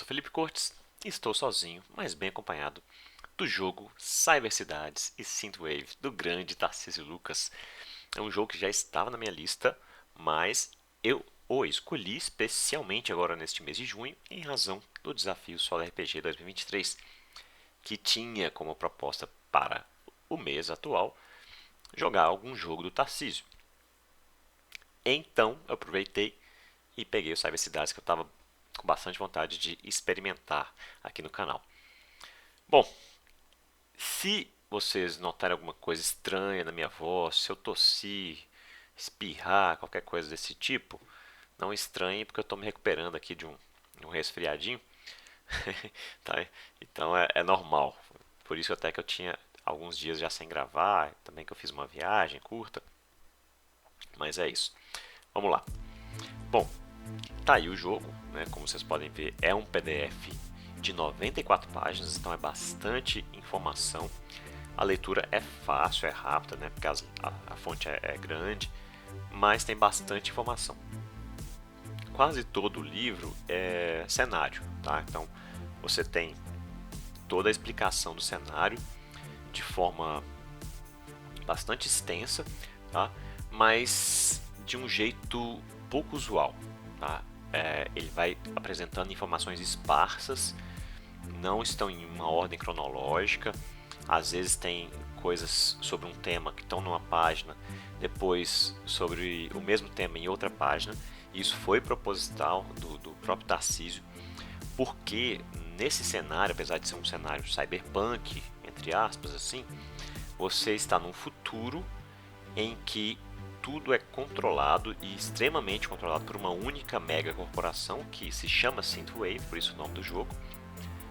Felipe Cortes e estou sozinho, mas bem acompanhado, do jogo Cybercidades e Synthwave do grande Tarcísio Lucas. É um jogo que já estava na minha lista, mas eu o escolhi especialmente agora neste mês de junho em razão do desafio Solo RPG 2023, que tinha como proposta para o mês atual jogar algum jogo do Tarcísio. Então eu aproveitei e peguei o Cybercidades que eu estava com bastante vontade de experimentar aqui no canal. Bom, se vocês notarem alguma coisa estranha na minha voz, se eu tossir, espirrar, qualquer coisa desse tipo, não estranhe porque eu estou me recuperando aqui de um resfriadinho. Tá? Então é normal. Por isso até que eu tinha alguns dias já sem gravar, também que eu fiz uma viagem curta. Mas é isso. Vamos lá. Bom, tá aí o jogo, né? Como vocês podem ver, é um PDF de 94 páginas, então é bastante informação. A leitura é fácil, é rápida, né? Porque a fonte é grande, mas tem bastante informação. Quase todo o livro é cenário, tá? Então você tem toda a explicação do cenário de forma bastante extensa, tá? Mas de um jeito pouco usual, tá? Ele vai apresentando informações esparsas, não estão em uma ordem cronológica. Às vezes tem coisas sobre um tema que estão numa página, depois sobre o mesmo tema em outra página. Isso foi proposital do próprio Tarcísio, porque nesse cenário, apesar de ser um cenário cyberpunk, entre aspas, assim, você está num futuro em que tudo é controlado e extremamente controlado por uma única mega corporação que se chama Synthwave, por isso o nome do jogo,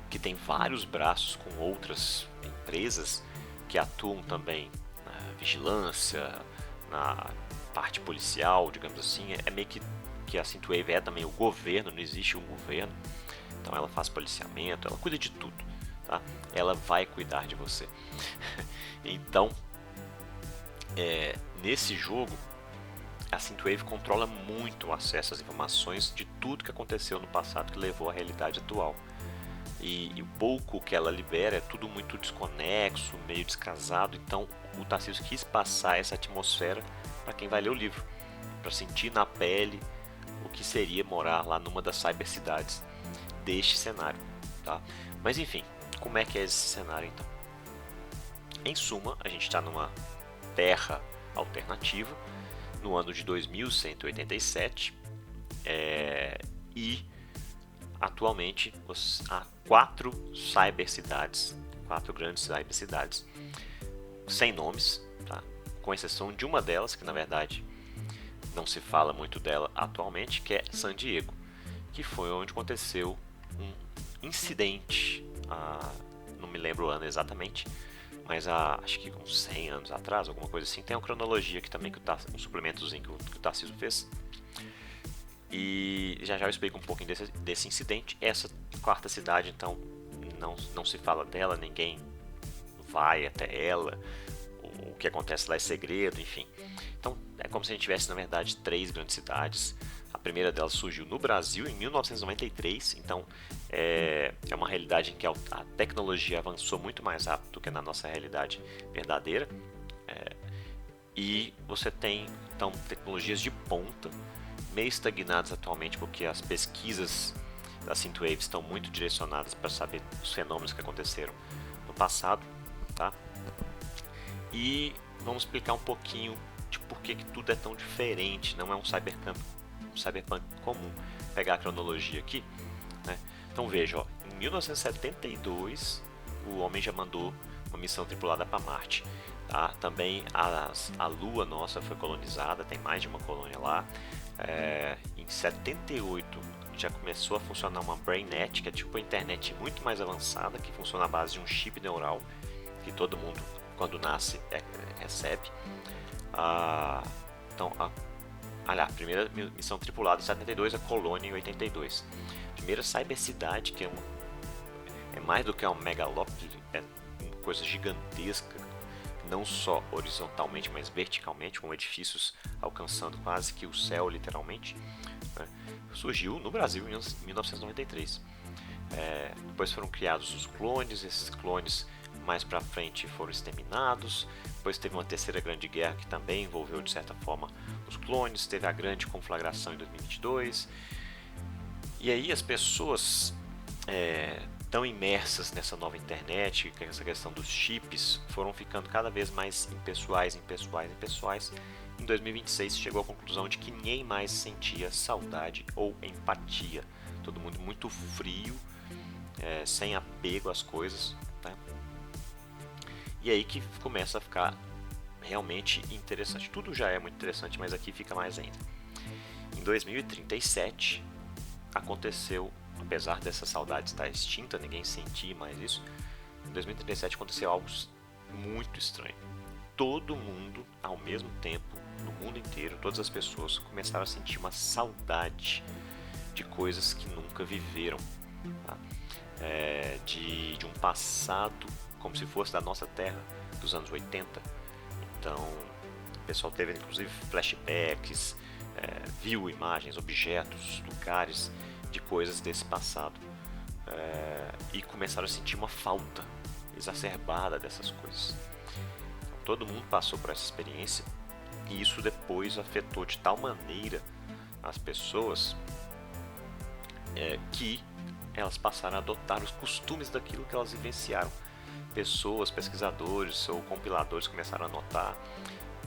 que tem vários braços com outras empresas que atuam também na vigilância, na parte policial, digamos assim. É meio que a Synthwave é também o governo, não existe um governo. Então ela faz policiamento, ela cuida de tudo, tá? Ela vai cuidar de você. Então, nesse jogo, a Synthwave controla muito o acesso às informações de tudo que aconteceu no passado que levou à realidade atual. E o pouco que ela libera é tudo muito desconexo, meio descasado. Então o Tarcísio quis passar essa atmosfera para quem vai ler o livro, para sentir na pele o que seria morar lá numa das cybercidades deste cenário, tá? Mas enfim, como é que é esse cenário então? Em suma, a gente está numa terra alternativa no ano de 2187 e atualmente há quatro cybercidades, quatro grandes cybercidades, sem nomes, tá? Com exceção de uma delas, que na verdade não se fala muito dela atualmente, que é San Diego, que foi onde aconteceu um incidente, não me lembro o ano exatamente, mas acho que uns 100 anos atrás, alguma coisa assim. Tem uma cronologia aqui também, um suplementozinho que o Tarcísio fez. E já eu explico um pouquinho desse incidente. Essa quarta cidade, então, não se fala dela, ninguém vai até ela, o que acontece lá é segredo, enfim. Então é como se a gente tivesse, na verdade, três grandes cidades. A primeira delas surgiu no Brasil em 1993, então é uma realidade em que a tecnologia avançou muito mais rápido do que na nossa realidade verdadeira. E você tem, então, tecnologias de ponta, meio estagnadas atualmente, porque as pesquisas da Synthwave estão muito direcionadas para saber os fenômenos que aconteceram no passado, tá? E vamos explicar um pouquinho de por que tudo é tão diferente, não é um cyberpunk comum. Vou pegar a cronologia aqui, né? Então veja, ó, em 1972 o homem já mandou uma missão tripulada para Marte. Tá? Também a Lua nossa foi colonizada, tem mais de uma colônia lá. Em 78 já começou a funcionar uma BrainNet, que é tipo a internet muito mais avançada, que funciona à base de um chip neural que todo mundo, quando nasce, recebe. Então, a primeira missão tripulada em 72, a colônia em 82. Primeira cybercidade, que é mais do que uma megalópole, é uma coisa gigantesca, não só horizontalmente, mas verticalmente, com edifícios alcançando quase que o céu, literalmente, né? Surgiu no Brasil em 1993. Depois foram criados os clones, esses clones mais para frente foram exterminados. Depois teve uma terceira grande guerra que também envolveu de certa forma os clones. Teve a grande conflagração em 2022. E aí as pessoas tão imersas nessa nova internet, com essa questão dos chips, foram ficando cada vez mais impessoais. Em 2026 chegou à conclusão de que ninguém mais sentia saudade ou empatia. Todo mundo muito frio, sem apego às coisas, né? E aí que começa a ficar realmente interessante. Tudo já é muito interessante, mas aqui fica mais ainda. Em 2037 aconteceu, apesar dessa saudade estar extinta, ninguém sentia mais isso. Em 2037 aconteceu algo muito estranho. Todo mundo, ao mesmo tempo, no mundo inteiro, todas as pessoas começaram a sentir uma saudade de coisas que nunca viveram, tá? De um passado como se fosse da nossa terra dos anos 80. Então o pessoal teve inclusive flashbacks, viu imagens, objetos, lugares de coisas desse passado, e começaram a sentir uma falta exacerbada dessas coisas. Então, todo mundo passou por essa experiência e isso depois afetou de tal maneira as pessoas que elas passaram a adotar os costumes daquilo que elas vivenciaram. Pessoas, pesquisadores ou compiladores começaram a anotar,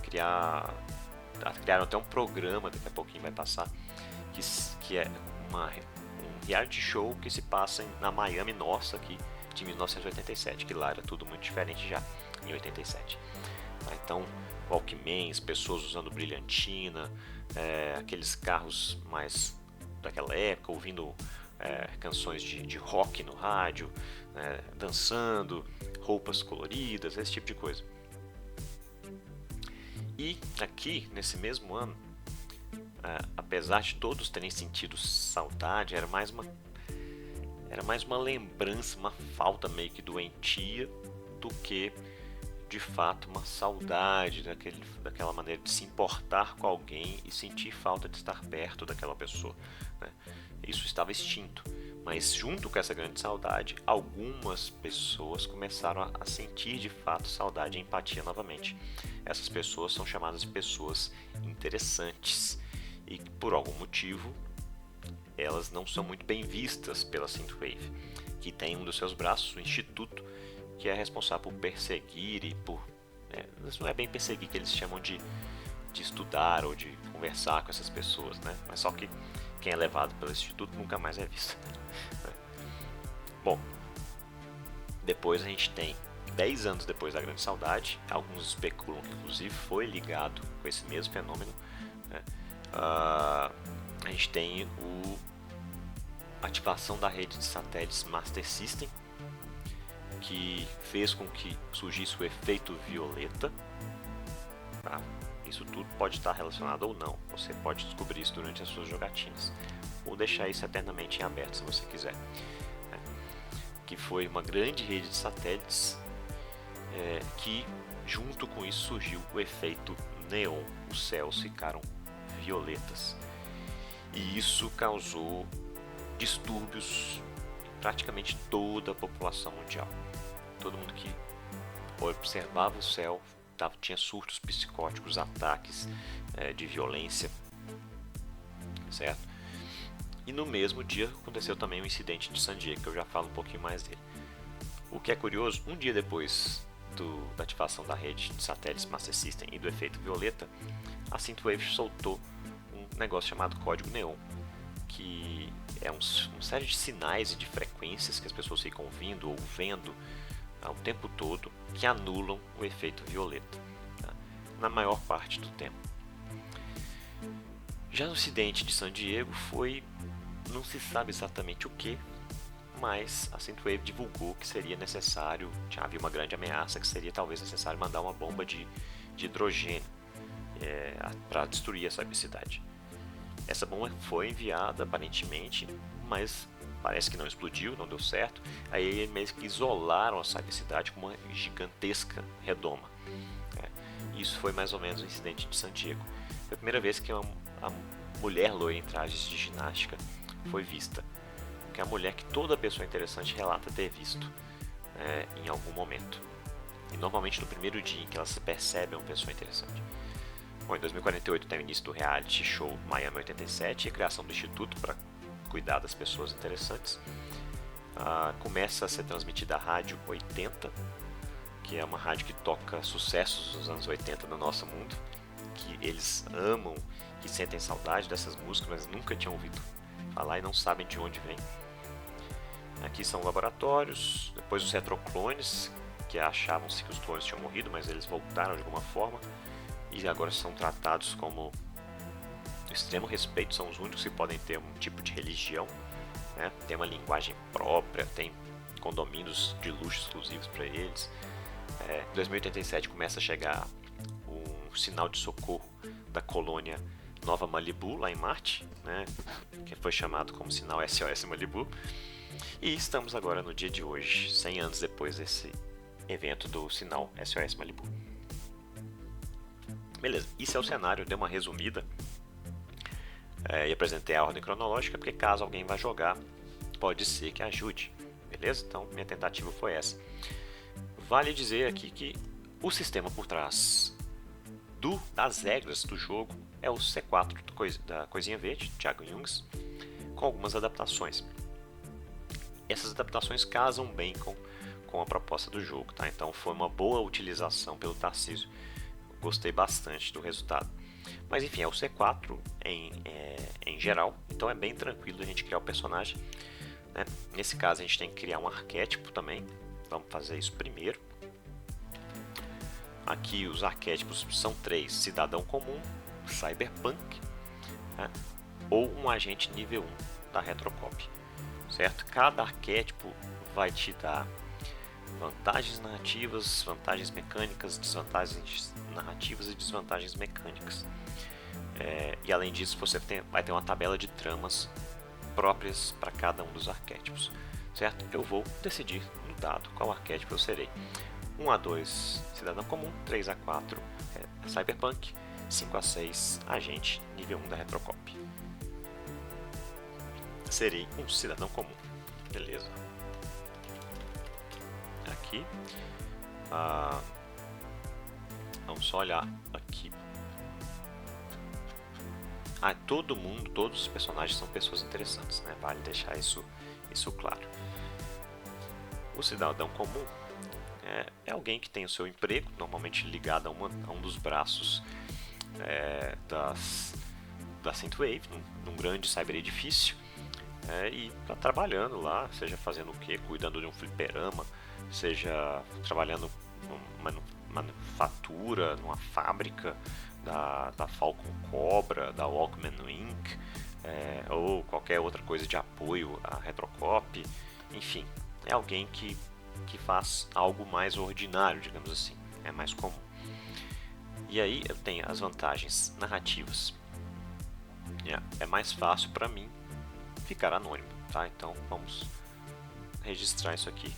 criaram até um programa, daqui a pouquinho vai passar, que é um reality show que se passa na Miami nossa aqui, de 1987, que lá era tudo muito diferente já, em 87. Então, Walkmans, pessoas usando brilhantina, aqueles carros mais daquela época, ouvindo canções de rock no rádio, dançando, roupas coloridas, esse tipo de coisa. E aqui, nesse mesmo ano, apesar de todos terem sentido saudade, era mais uma lembrança, uma falta meio que doentia, do que de fato uma saudade daquela maneira de se importar com alguém e sentir falta de estar perto daquela pessoa, né? Isso estava extinto, mas junto com essa grande saudade, algumas pessoas começaram a sentir de fato saudade e empatia novamente. Essas pessoas são chamadas de pessoas interessantes e por algum motivo elas não são muito bem vistas pela Synthwave, que tem um dos seus braços, o Instituto, que é responsável por perseguir e por... não é bem perseguir, que eles chamam de estudar ou de conversar com essas pessoas, né? Mas só que quem é levado pelo Instituto nunca mais é visto. Bom, depois a gente tem 10 anos depois da Grande Saudade, alguns especulam que inclusive foi ligado com esse mesmo fenômeno, né? A gente tem a ativação da rede de satélites Master System, que fez com que surgisse o efeito violeta, tá? Isso tudo pode estar relacionado ou não, você pode descobrir isso durante as suas jogatinas ou deixar isso eternamente em aberto se você quiser, né? Que foi uma grande rede de satélites, que junto com isso surgiu o efeito neon, os céus ficaram violetas e isso causou distúrbios em praticamente toda a população mundial. Todo mundo que observava o céu tinha surtos psicóticos, ataques de violência, certo? E no mesmo dia aconteceu também um incidente de San Diego, que eu já falo um pouquinho mais dele. O que é curioso, um dia depois da ativação da rede de satélites Master System e do efeito violeta, a Synthwave soltou um negócio chamado código neon, que é uma série de sinais e de frequências que as pessoas ficam ouvindo ou vendo ao tempo todo, que anulam o efeito violeta, tá? Na maior parte do tempo. Já no incidente de San Diego não se sabe exatamente o que, mas a Synthwave divulgou que seria necessário, já havia uma grande ameaça, que seria talvez necessário mandar uma bomba de hidrogênio para destruir essa cidade. Essa bomba foi enviada aparentemente, mas parece que não explodiu, não deu certo. Aí eles meio que isolaram a cidade com uma gigantesca redoma. Isso foi mais ou menos o incidente de San Diego. Foi a primeira vez que uma mulher loira em trajes de ginástica foi vista. que é a mulher que toda pessoa interessante relata ter visto em algum momento. E normalmente no primeiro dia em que ela se percebe uma pessoa interessante. Bom, em 2048 tem o início do reality show Miami 87 e a criação do instituto para cuidar das pessoas interessantes. Começa a ser transmitida a rádio 80, que é uma rádio que toca sucessos dos anos 80 no nosso mundo, que eles amam e sentem saudade dessas músicas, mas nunca tinham ouvido falar e não sabem de onde vem. Aqui são laboratórios, depois os retroclones, que achavam-se que os clones tinham morrido, mas eles voltaram de alguma forma e agora são tratados como extremo respeito, são os únicos que podem ter um tipo de religião, né? Tem uma linguagem própria, tem condomínios de luxo exclusivos para eles. Em 2087 começa a chegar um sinal de socorro da colônia Nova Malibu, lá em Marte, né? Que foi chamado como sinal SOS Malibu. E estamos agora no dia de hoje, 100 anos depois desse evento do sinal SOS Malibu. Beleza, isso é o cenário, eu dei uma resumida e apresentei a ordem cronológica, porque caso alguém vá jogar, pode ser que ajude, beleza? Então minha tentativa foi essa. Vale dizer aqui que o sistema por trás das regras do jogo é o C4 da Coisinha Verde, Thiago Jungs, com algumas adaptações. Essas adaptações casam bem com a proposta do jogo, tá? Então foi uma boa utilização pelo Tarcísio. Gostei bastante do resultado. Mas enfim, é o C4 em geral, então é bem tranquilo a gente criar o personagem, né? Nesse caso a gente tem que criar um arquétipo também. Vamos fazer isso primeiro. Aqui os arquétipos são 3: cidadão comum, cyberpunk, né? Ou um agente nível 1 da Retrocop, certo? Cada arquétipo vai te dar vantagens narrativas, vantagens mecânicas, desvantagens narrativas e desvantagens mecânicas. E além disso, você vai ter uma tabela de tramas próprias para cada um dos arquétipos, certo? Eu vou decidir no dado qual arquétipo eu serei. 1 a 2, cidadão comum. 3 a 4, cyberpunk. 5 a 6, agente nível 1 da Retrocop. Serei um cidadão comum, beleza? Aqui vamos só olhar aqui. Todos os personagens são pessoas interessantes, né? Vale deixar isso claro. O cidadão comum é alguém que tem o seu emprego, normalmente ligado a um dos braços da Synthwave, num grande cyberedifício, e está trabalhando lá, seja fazendo o que? Cuidando de um fliperama, seja trabalhando numa manufatura, numa fábrica da Falcon Cobra, da Walkman Inc., ou qualquer outra coisa de apoio à Retrocop. Enfim, é alguém que faz algo mais ordinário, digamos assim, é mais comum. E aí eu tenho as vantagens narrativas. É mais fácil para mim ficar anônimo, tá? Então vamos registrar isso aqui.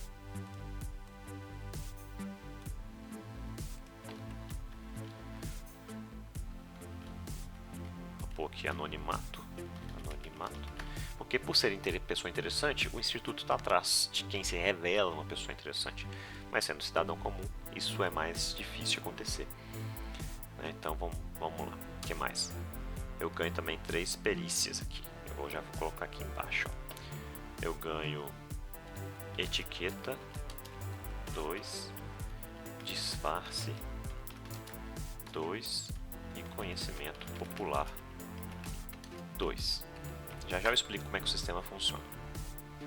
Vou pôr aqui anonimato. Porque por ser pessoa interessante, o instituto está atrás de quem se revela uma pessoa interessante. Mas sendo cidadão comum, isso é mais difícil de acontecer. Então vamos lá. O que mais? Eu ganho também 3 perícias aqui. Eu já vou colocar aqui embaixo. Eu ganho etiqueta 2, disfarce 2 e conhecimento popular 2. Já eu explico como é que o sistema funciona,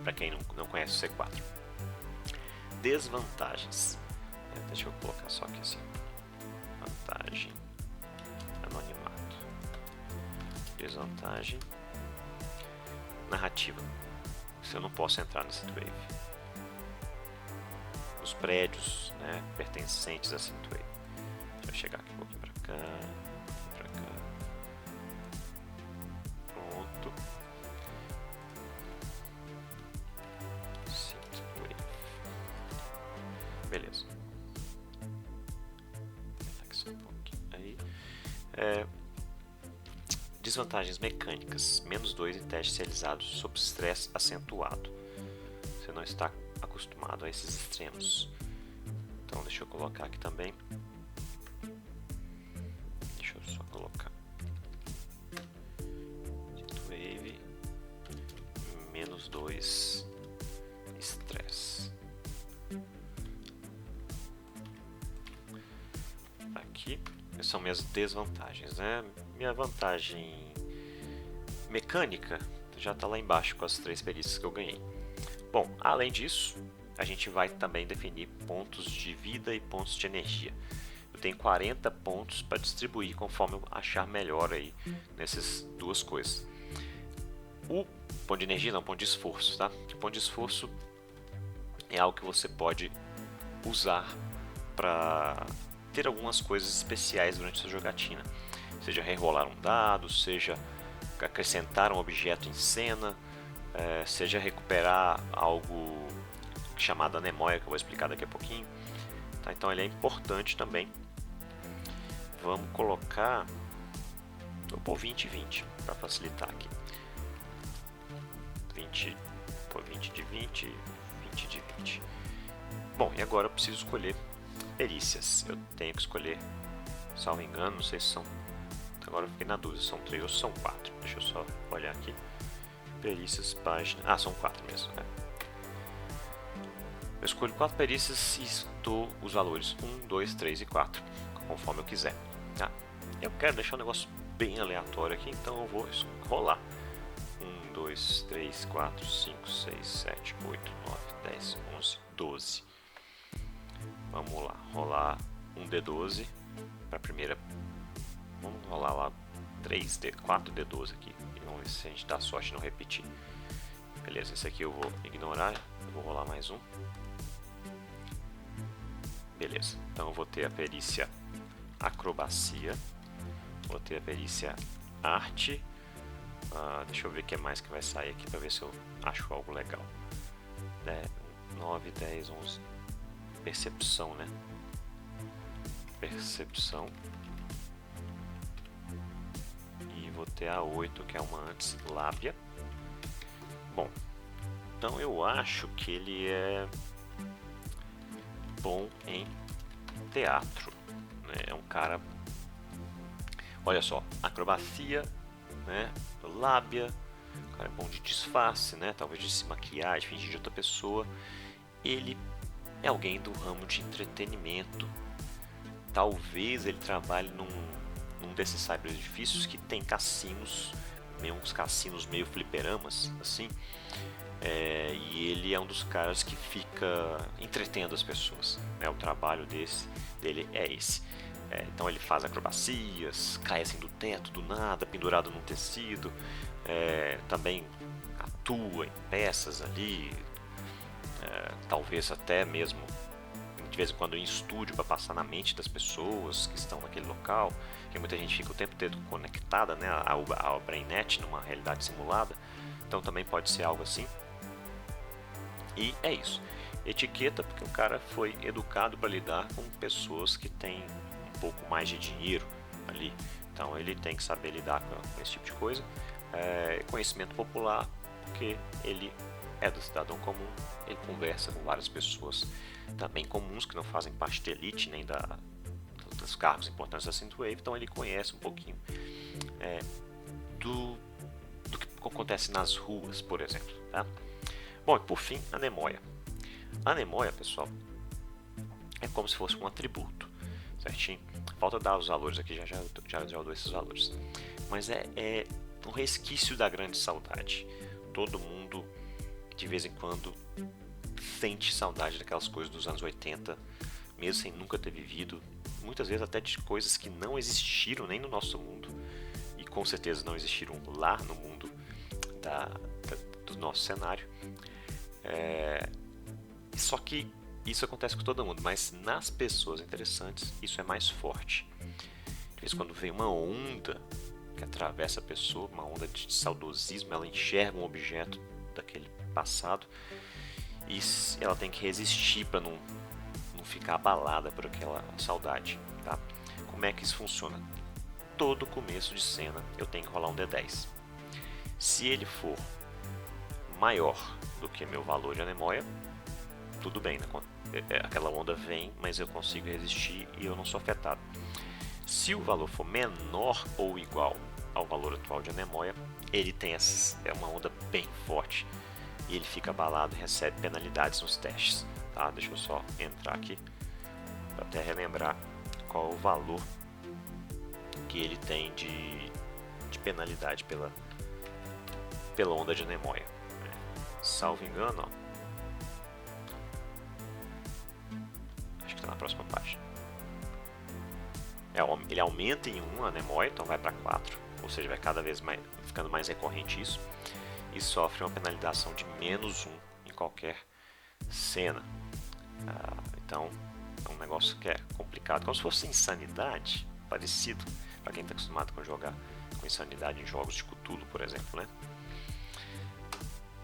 para quem não conhece o C4. Desvantagens. Deixa eu colocar só aqui assim. Vantagem. Anonimato. Desvantagem. Narrativa. Se eu não posso entrar na Synthwave. Os prédios, né, pertencentes à Synthwave. Deixa eu chegar aqui um pouquinho para cá. Pronto. Synthwave. Beleza. Aqui só um pouquinho. Aí. Desvantagens mecânicas. -2 em testes realizados sob estresse acentuado. Você não está acostumado a esses extremos. Então deixa eu colocar aqui também. Deixa eu só colocar Wave -2 estresse. Aqui são minhas desvantagens, né? Minha vantagem mecânica já está lá embaixo com as 3 perícias que eu ganhei. Bom, além disso, a gente vai também definir pontos de vida e pontos de energia. Eu tenho 40 pontos para distribuir conforme eu achar melhor aí nessas duas coisas. O ponto de energia não, ponto de esforço, tá? O ponto de esforço é algo que você pode usar para ter algumas coisas especiais durante a sua jogatina. Seja rerolar um dado, seja acrescentar um objeto em cena, seja recuperar algo chamado anemóia, que eu vou explicar daqui a pouquinho. Tá? Então ele é importante também. Vamos colocar, vou pôr 20 e 20 para facilitar aqui. 20, pôr 20 de 20, 20 de 20. Bom, e agora eu preciso escolher perícias. Eu tenho que escolher, salvo engano, não sei se são, agora eu fiquei na dúvida, são 3 ou são 4. Deixa eu só olhar aqui. Perícias, página, são 4 mesmo, né? Eu escolho 4 perícias e dou os valores 1, 2, 3 e 4, conforme eu quiser. Tá? Eu quero deixar um negócio bem aleatório aqui, então eu vou rolar. 1, 2, 3, 4, 5, 6, 7, 8, 9, 10, 11, 12. Vamos lá, rolar um D12 para a primeira. Vamos rolar lá 4 D12 aqui e vamos ver se a gente dá sorte de não repetir. Beleza, esse aqui eu vou ignorar, eu vou rolar mais um. Beleza, então eu vou ter a perícia acrobacia, vou ter a perícia arte. Deixa eu ver o que mais que vai sair aqui para ver se eu acho algo legal. 9, 10, 11. Percepção, né? Percepção. E vou ter a 8, que é uma antes, lábia. Bom, então eu acho que ele é bom em teatro, né? É um cara, olha só, acrobacia, né? Lábia, o cara é bom de disfarce, né? Talvez de se maquiar, de fingir de outra pessoa. Ele é alguém do ramo de entretenimento. Talvez ele trabalhe num desses cyber-edifícios que tem cassinos, uns cassinos meio fliperamas, assim. E ele é um dos caras que fica entretendo as pessoas, né? O trabalho dele é esse. Então ele faz acrobacias, cai assim do teto, do nada, pendurado num tecido. Também atua em peças ali, talvez até mesmo de vez em quando em estúdio para passar na mente das pessoas que estão naquele local, que muita gente fica o tempo todo conectada, né, ao BrainNet numa realidade simulada. Então também pode ser algo assim. E é isso. Etiqueta, porque o cara foi educado para lidar com pessoas que têm um pouco mais de dinheiro ali. Então ele tem que saber lidar com esse tipo de coisa. Conhecimento popular, porque ele é do cidadão comum, ele conversa com várias pessoas também comuns que não fazem parte da elite nem dos cargos importantes da Synthwave, então ele conhece um pouquinho do que acontece nas ruas, por exemplo. Tá? Bom, e por fim, a Anemóia. A Anemóia, pessoal, é como se fosse um atributo, certinho? Falta dar os valores aqui, já dou esses valores. Mas é um resquício da grande saudade. Todo mundo, de vez em quando, sente saudade daquelas coisas dos anos 80, mesmo sem nunca ter vivido, muitas vezes até de coisas que não existiram nem no nosso mundo, e com certeza não existiram lá no mundo do nosso cenário. Só que isso acontece com todo mundo, mas nas pessoas interessantes isso é mais forte. De vez em quando vem uma onda que atravessa a pessoa, uma onda de saudosismo, ela enxerga um objeto daquele passado e ela tem que resistir para não ficar abalada por aquela saudade. Tá? Como é que isso funciona? todo começo de cena eu tenho que rolar um D10. Se ele for maior do que meu valor de anemóia, tudo bem, né? Aquela onda vem, mas eu consigo resistir e eu não sou afetado. Se o valor for menor ou igual ao valor atual de anemóia, ele tem uma onda bem forte e ele fica abalado e recebe penalidades nos testes. Tá? Deixa eu só entrar aqui para até relembrar qual o valor que ele tem de penalidade pela onda de anemóia. Salvo engano, ó, acho que está na próxima página. Ele aumenta em 1 a anemóia, então vai para 4, ou seja, vai cada vez mais ficando mais recorrente isso, e sofre uma penalização de -1 em qualquer cena. Então é um negócio que é complicado, como se fosse insanidade, parecido para quem está acostumado com jogar com insanidade em jogos de Cthulhu, por exemplo, né?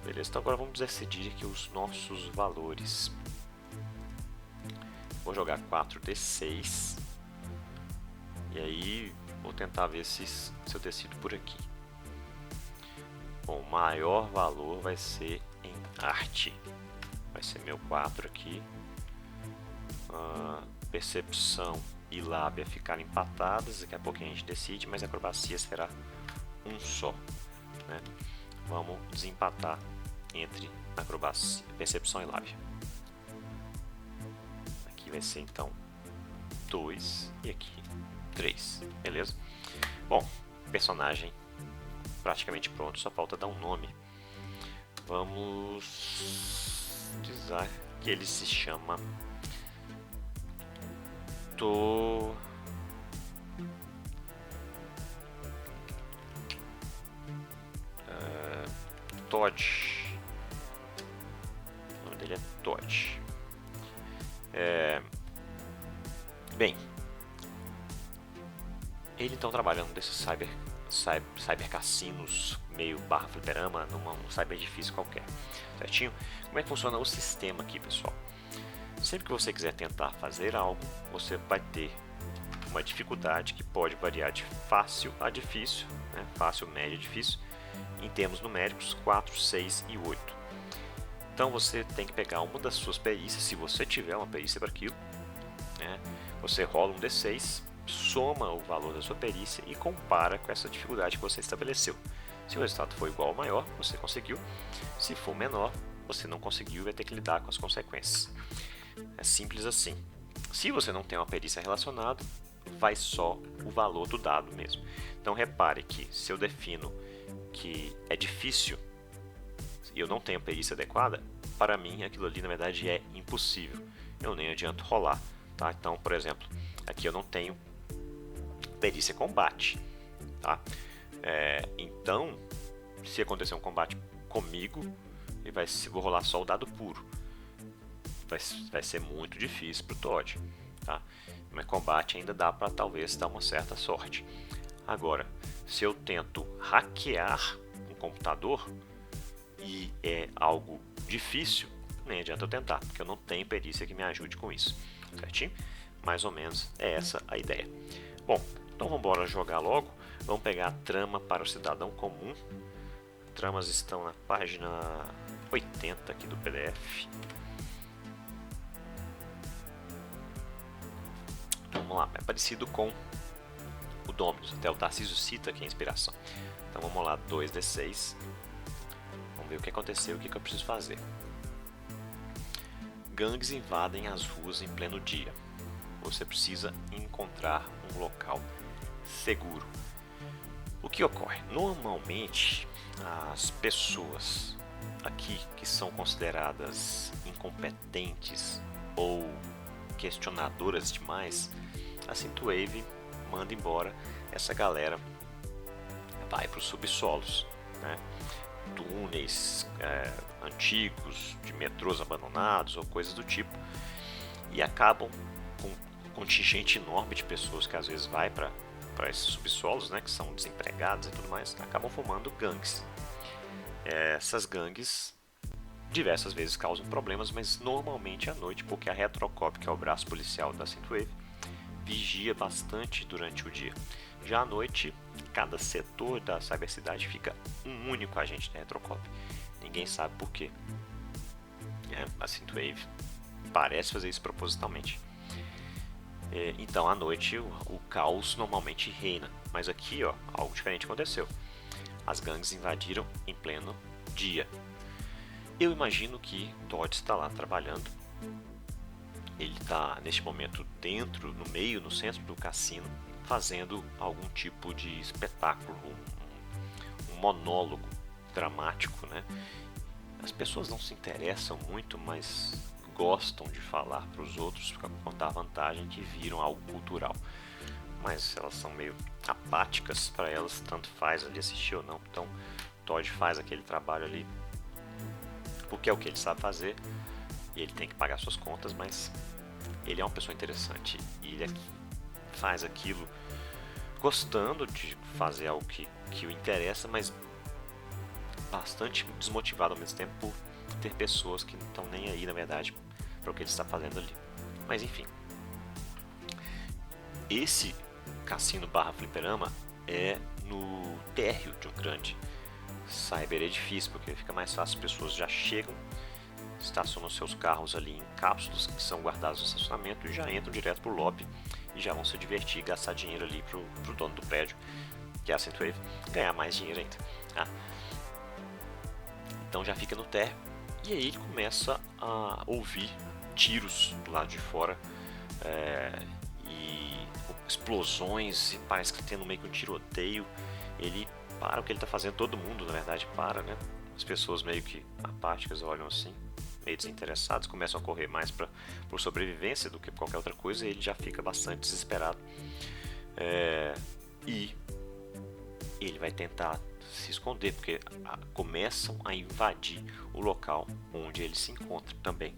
Beleza, então agora vamos decidir aqui os nossos valores. Vou jogar 4d6 e aí vou tentar ver se eu decido por aqui. Bom, o maior valor vai ser em arte, vai ser meu 4 aqui. Percepção e lábia ficaram empatadas, daqui a pouco a gente decide, mas a acrobacia será um só, né? Vamos desempatar entre acrobacia, percepção e lábia. Aqui vai ser então 2 e aqui 3, beleza? Bom, personagem praticamente pronto, só falta dar um nome. Vamos dizer que ele se chama Todd. O nome dele é Todd. Bem, ele então trabalha num desses cyber cassinos, meio barra fliperama, num cyber edifício qualquer, certinho? Como é que funciona o sistema aqui, pessoal? Sempre que você quiser tentar fazer algo, você vai ter uma dificuldade que pode variar de fácil a difícil, né? Fácil, médio, difícil, em termos numéricos 4, 6 e 8. Então você tem que pegar uma das suas perícias, se você tiver uma perícia para aquilo, né? Você rola um D6, soma o valor da sua perícia e compara com essa dificuldade que você estabeleceu. Se o resultado for igual ou maior, você conseguiu. Se for menor, você não conseguiu e vai ter que lidar com as consequências. É simples assim. Se você não tem uma perícia relacionada, vai só o valor do dado mesmo. Então repare que se eu defino que é difícil e eu não tenho perícia adequada, para mim aquilo ali na verdade é impossível. Eu nem adianto rolar, tá? Então, por exemplo, aqui eu não tenho perícia combate, tá? Então, se acontecer um combate comigo, vou rolar só o dado puro. Vai ser muito difícil para o Todd, tá? Mas combate ainda dá para talvez dar uma certa sorte. Agora, se eu tento hackear um computador e é algo difícil, nem adianta eu tentar, porque eu não tenho perícia que me ajude com isso, certinho? Mais ou menos é essa a ideia. Bom, então vamos embora jogar logo. Vamos pegar a trama para o cidadão comum. Tramas estão na página 80 aqui do PDF. Então, vamos lá, é parecido com o Dominus, até o Tarcísio cita aqui a inspiração. Então vamos lá, 2d6. Vamos ver o que aconteceu e o que eu preciso fazer. Gangues invadem as ruas em pleno dia. Você precisa encontrar um local seguro. O que ocorre? Normalmente, as pessoas aqui que são consideradas incompetentes ou questionadoras demais, a Synthwave manda embora essa galera, vai para os subsolos, né? Túneis antigos de metrôs abandonados ou coisas do tipo, e acabam com um contingente enorme de pessoas que às vezes vai para esses subsolos, né, que são desempregados e tudo mais, acabam formando gangues. Essas gangues diversas vezes causam problemas, mas normalmente à noite, porque a Retrocop, que é o braço policial da Synthwave, vigia bastante durante o dia. Já à noite, cada setor da cybercidade fica um único agente da Retrocop. Ninguém sabe por quê. A Synthwave parece fazer isso propositalmente. Então, à noite, o caos normalmente reina. Mas aqui, ó, algo diferente aconteceu. As gangues invadiram em pleno dia. Eu imagino que Todd está lá trabalhando. Ele está, neste momento, dentro, no meio, no centro do cassino, fazendo algum tipo de espetáculo, um monólogo dramático, né? As pessoas não se interessam muito, mas gostam de falar para os outros, contar a vantagem que viram algo cultural. Mas elas são meio apáticas, para elas tanto faz ali assistir ou não. Então Todd faz aquele trabalho ali porque é o que ele sabe fazer e ele tem que pagar suas contas, mas ele é uma pessoa interessante e ele faz aquilo gostando de fazer algo que o interessa, mas bastante desmotivado ao mesmo tempo por ter pessoas que não estão nem aí, na verdade, para o que ele está fazendo ali. Mas enfim, esse cassino barra fliperama é no térreo de um grande cyber edifício, porque fica mais fácil, as pessoas já chegam, estacionam seus carros ali em cápsulas que são guardadas no estacionamento e já entram direto pro lobby e já vão se divertir e gastar dinheiro ali pro dono do prédio, que é a Synthwave, ganhar mais dinheiro ainda. Então já fica no térreo e aí ele começa a ouvir tiros do lado de fora e explosões, e parece que tendo meio que um tiroteio. Ele para o que ele está fazendo, todo mundo na verdade para, né? As pessoas meio que apáticas olham assim, meio desinteressados, começam a correr mais por sobrevivência do que por qualquer outra coisa, e ele já fica bastante desesperado. E ele vai tentar se esconder, porque começam a invadir o local onde ele se encontra também.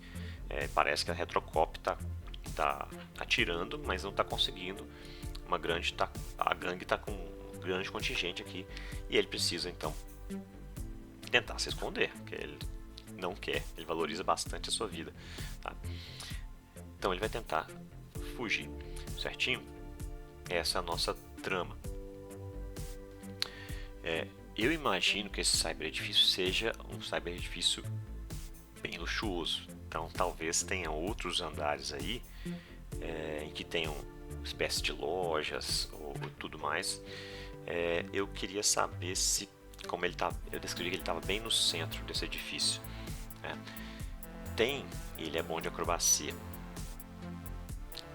Parece que a Retrocop está atirando, mas não está conseguindo. A gangue está com um grande contingente aqui e ele precisa então tentar se esconder, porque ele não quer, ele valoriza bastante a sua vida, tá? Então ele vai tentar fugir, certinho? Essa é a nossa trama. Eu imagino que esse cyber edifício seja um cyber edifício bem luxuoso, então talvez tenha outros andares aí em que tenham espécie de lojas ou tudo mais. Eu queria saber se, como ele tá, eu descrevi que ele estava bem no centro desse edifício, né? Ele é bom de acrobacia.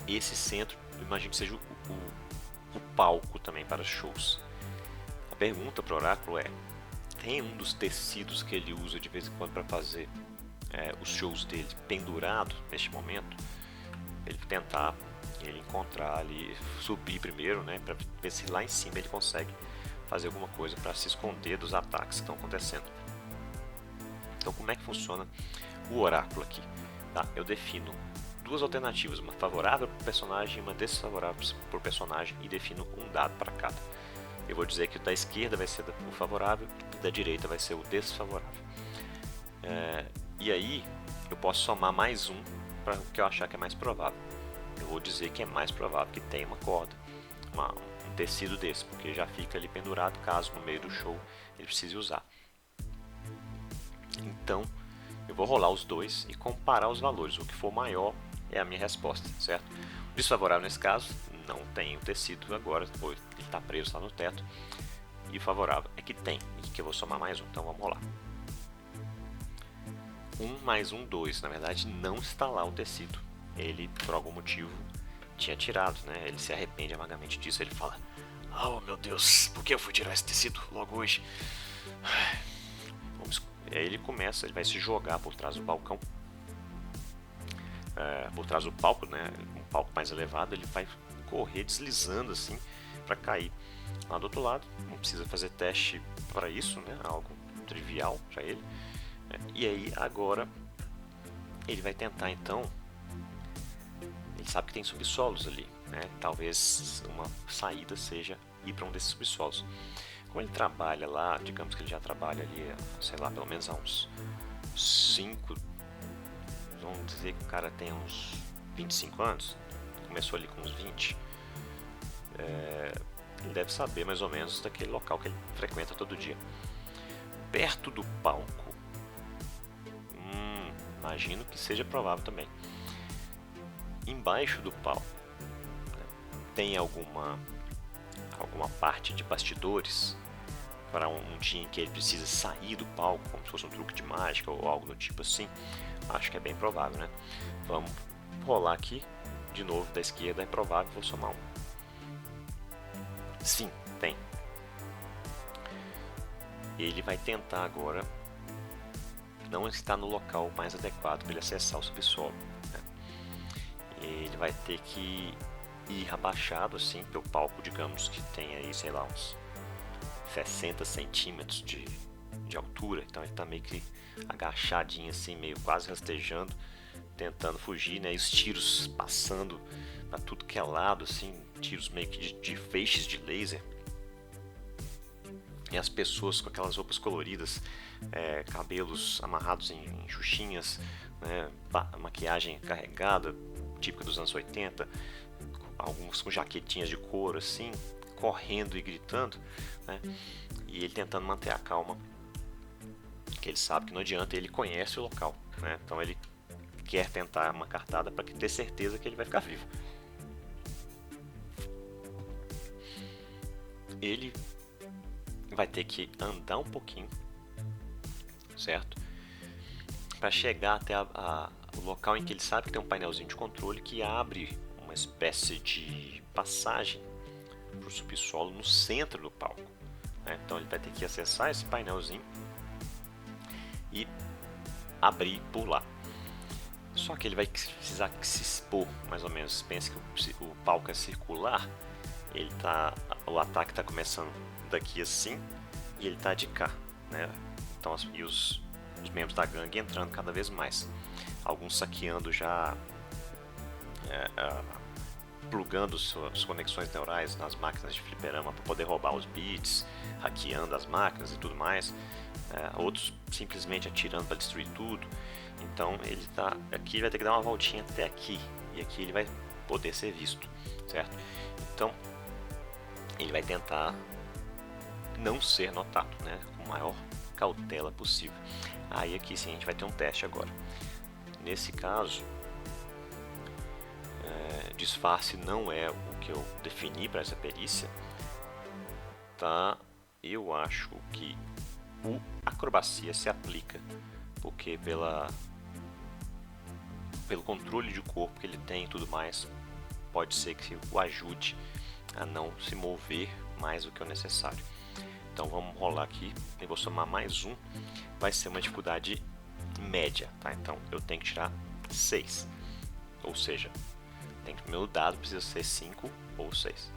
Esse centro, eu imagino que seja o palco também para shows. A pergunta para o oráculo tem um dos tecidos que ele usa de vez em quando para fazer os shows dele pendurado neste momento? Ele tentar ele encontrar ali, subir primeiro, né, para ver se lá em cima ele consegue fazer alguma coisa para se esconder dos ataques que estão acontecendo. Então, como é que funciona o oráculo aqui? Tá? Eu defino duas alternativas, uma favorável por personagem e uma desfavorável por personagem, e defino um dado para cada. Eu vou dizer que o da esquerda vai ser o favorável e da direita vai ser o desfavorável. E aí eu posso somar mais um para o que eu achar que é mais provável. Eu vou dizer que é mais provável que tenha uma corda, um tecido desse, porque já fica ali pendurado caso no meio do show ele precise usar. Então eu vou rolar os dois e comparar os valores. O que for maior é a minha resposta, certo? O desfavorável nesse caso não tem o tecido agora, ele está preso lá no teto. E o favorável é que tem, e que eu vou somar mais um. Então vamos rolar. 1 mais 1, 2. Na verdade não está lá o tecido. Ele, por algum motivo, tinha tirado, né? Ele se arrepende amargamente disso. Ele fala: oh meu Deus, por que eu fui tirar esse tecido logo hoje? Aí ele vai se jogar por trás do balcão, por trás do palco, né? Um palco mais elevado. Ele vai correr deslizando assim para cair lá do outro lado. Não precisa fazer teste para isso, né? Algo trivial para ele. E aí agora ele vai tentar então. Ele sabe que tem subsolos ali, né? Talvez uma saída seja ir para um desses subsolos. Como ele trabalha lá, digamos que ele já trabalha ali, sei lá, pelo menos há uns 5, vamos dizer que o cara tem uns 25 anos, começou ali com uns 20. ele deve saber mais ou menos daquele local que ele frequenta todo dia. Perto do palco, imagino que seja provável também. Embaixo do palco, né, tem alguma parte de bastidores para um dia em que ele precisa sair do palco, como se fosse um truque de mágica ou algo do tipo assim. Acho que é bem provável, né? Vamos rolar aqui de novo da esquerda, é provável, vou somar um. Sim, tem. Ele vai tentar agora não estar no local mais adequado para ele acessar o subsolo, né? Ele vai ter que ir abaixado assim, porque o palco, digamos que tem aí, sei lá, uns 60 centímetros de altura, então ele está meio que agachadinho assim, meio quase rastejando, tentando fugir, né? E os tiros passando para tudo que é lado, assim, tiros meio que de feixes de laser. E as pessoas com aquelas roupas coloridas, cabelos amarrados em xuxinhas, né? Maquiagem carregada, típica dos anos 80, alguns com jaquetinhas de couro assim, correndo e gritando, né? E ele tentando manter a calma, que ele sabe que não adianta, ele conhece o local, né? Então ele quer tentar uma cartada para ter certeza que ele vai ficar vivo. Ele vai ter que andar um pouquinho, certo? Para chegar até o local em que ele sabe que tem um painelzinho de controle que abre uma espécie de passagem para o subsolo no centro do palco, né? Então ele vai ter que acessar esse painelzinho e abrir por lá. Só que ele vai precisar se expor, mais ou menos. Pense que o palco é circular, o ataque está começando daqui assim e ele está de cá, né? Então, e os membros da gangue entrando cada vez mais, alguns saqueando já, plugando suas conexões neurais nas máquinas de fliperama para poder roubar os bits, hackeando as máquinas e tudo mais, outros simplesmente atirando para destruir tudo. Então ele tá aqui, vai ter que dar uma voltinha até aqui, e aqui ele vai poder ser visto, certo? Então ele vai tentar não ser notado, né, com a maior cautela possível. Aí aqui sim a gente vai ter um teste agora. Nesse caso, disfarce não é o que eu defini para essa perícia, tá? Eu acho que o acrobacia se aplica, porque pelo controle de corpo que ele tem e tudo mais, pode ser que o ajude a não se mover mais do que o necessário. Então vamos rolar aqui, eu vou somar mais um, vai ser uma dificuldade média, tá? Então eu tenho que tirar 6, ou seja, meu dado precisa ser 5 ou 6.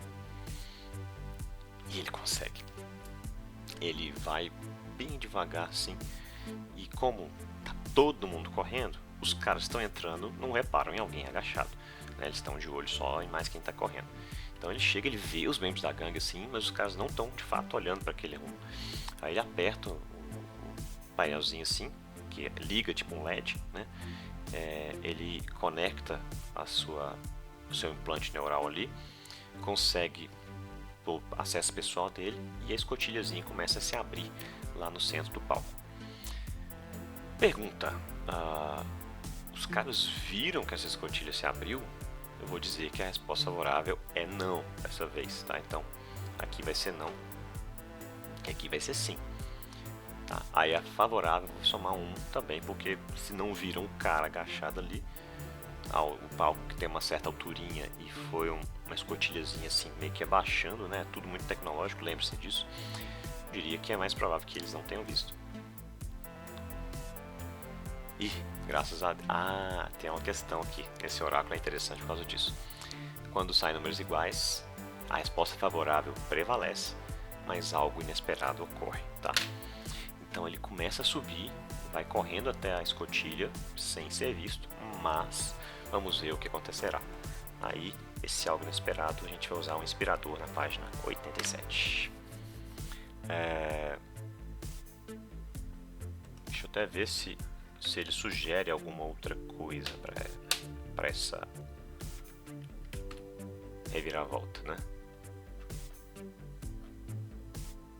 E ele consegue. Ele vai bem devagar assim, e como tá todo mundo correndo, os caras estão entrando, não reparam em alguém agachado, né? Eles estão de olho só em mais quem está correndo. Então ele chega, ele vê os membros da gangue assim, mas os caras não estão de fato olhando para aquele rumo. Aí ele aperta o painelzinho assim, que liga tipo um LED, né? Ele conecta o seu implante neural ali, consegue o acesso pessoal dele, e a escotilhazinha começa a se abrir lá no centro do palco. Pergunta: os caras viram que essa escotilha se abriu? Eu vou dizer que a resposta favorável é não dessa vez, tá? Então aqui vai ser não, aqui vai ser sim, tá? Aí a favorável vou somar um também, porque se não viram um cara agachado ali, o palco que tem uma certa alturinha e foi uma escotilhazinha assim meio que abaixando, né? Tudo muito tecnológico, lembre-se disso. Eu diria que é mais provável que eles não tenham visto. E graças a... tem uma questão aqui. Esse oráculo é interessante por causa disso. Quando saem números iguais, a resposta favorável prevalece, mas algo inesperado ocorre, tá? Então ele começa a subir, vai correndo até a escotilha sem ser visto, mas vamos ver o que acontecerá. Aí, esse algo inesperado, a gente vai usar um inspirador na página 87. Deixa eu até ver se ele sugere alguma outra coisa para essa reviravolta, né?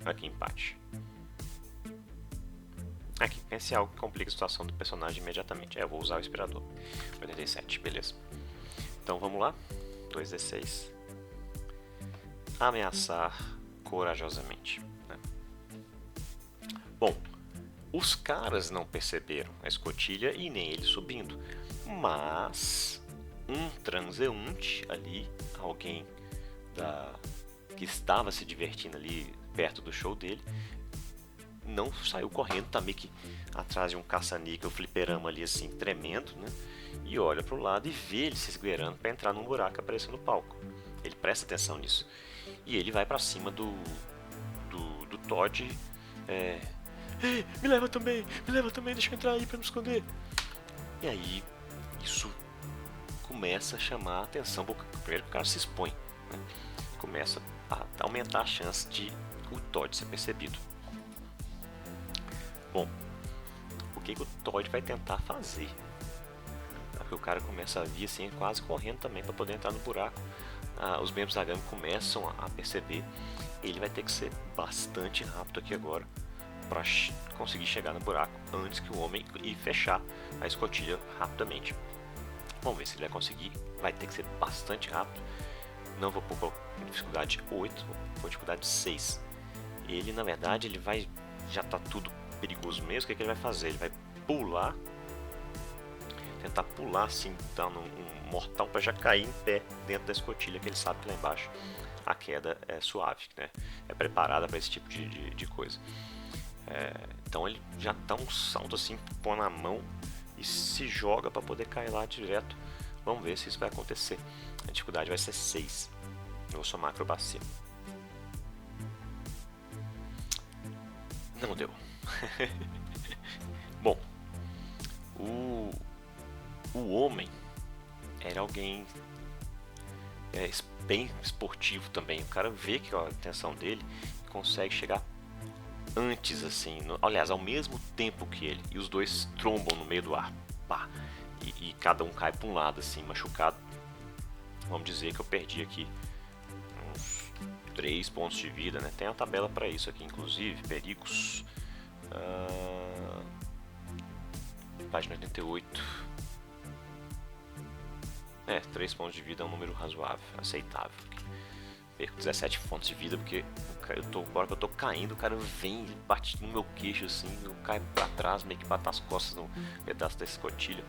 Aqui, empate. Aqui, pense em algo que complica a situação do personagem imediatamente. Eu vou usar o inspirador. 87, beleza. Então vamos lá. 2d6. Ameaçar corajosamente. Né? Bom, os caras não perceberam a escotilha e nem ele subindo. Mas um transeunte ali, alguém que estava se divertindo ali perto do show dele, não saiu correndo, tá meio que atrás de um caça-níquel, fliperama ali assim, tremendo, né? E olha pro lado e vê ele se esgueirando para entrar num buraco que apareceu no palco. Ele presta atenção nisso. E ele vai para cima do Todd. Ei, me leva também, deixa eu entrar aí para me esconder. E aí, isso começa a chamar a atenção. Primeiro que o cara se expõe, né? Começa a aumentar a chance de o Todd ser percebido. Bom, o que o Todd vai tentar fazer? Porque o cara começa a vir assim, quase correndo também para poder entrar no buraco. Os membros da gangue começam a perceber. Ele vai ter que ser bastante rápido aqui agora para conseguir chegar no buraco antes que o homem e fechar a escotilha rapidamente. Vamos ver se ele vai conseguir. Vai ter que ser bastante rápido. Não vou pôr dificuldade 8, vou pôr dificuldade 6. Ele, na verdade, ele vai... Já tá tudo perigoso mesmo. O que ele vai fazer? Ele vai pular, tentar pular assim, dando um mortal para já cair em pé dentro da escotilha, que ele sabe que lá embaixo a queda é suave, né? É preparada para esse tipo de coisa. Então ele já dá um salto assim, põe na mão e se joga para poder cair lá direto. Vamos ver se isso vai acontecer. A dificuldade vai ser 6. Eu vou somar a acrobacia. Não deu. Bom, o homem era alguém bem esportivo também. O cara vê que a intenção dele consegue chegar antes, assim, aliás, ao mesmo tempo que ele. E os dois trombam no meio do ar. Pá, e cada um cai para um lado, assim, machucado. Vamos dizer que eu perdi aqui uns 3 pontos de vida, né? Tem a tabela para isso aqui, inclusive, perigos. Página 88. 3 pontos de vida é um número razoável, aceitável. Perco 17 pontos de vida porque agora que eu tô caindo, o cara vem e bate no meu queixo assim, eu caio pra trás, meio que bate as costas no pedaço da escotilha.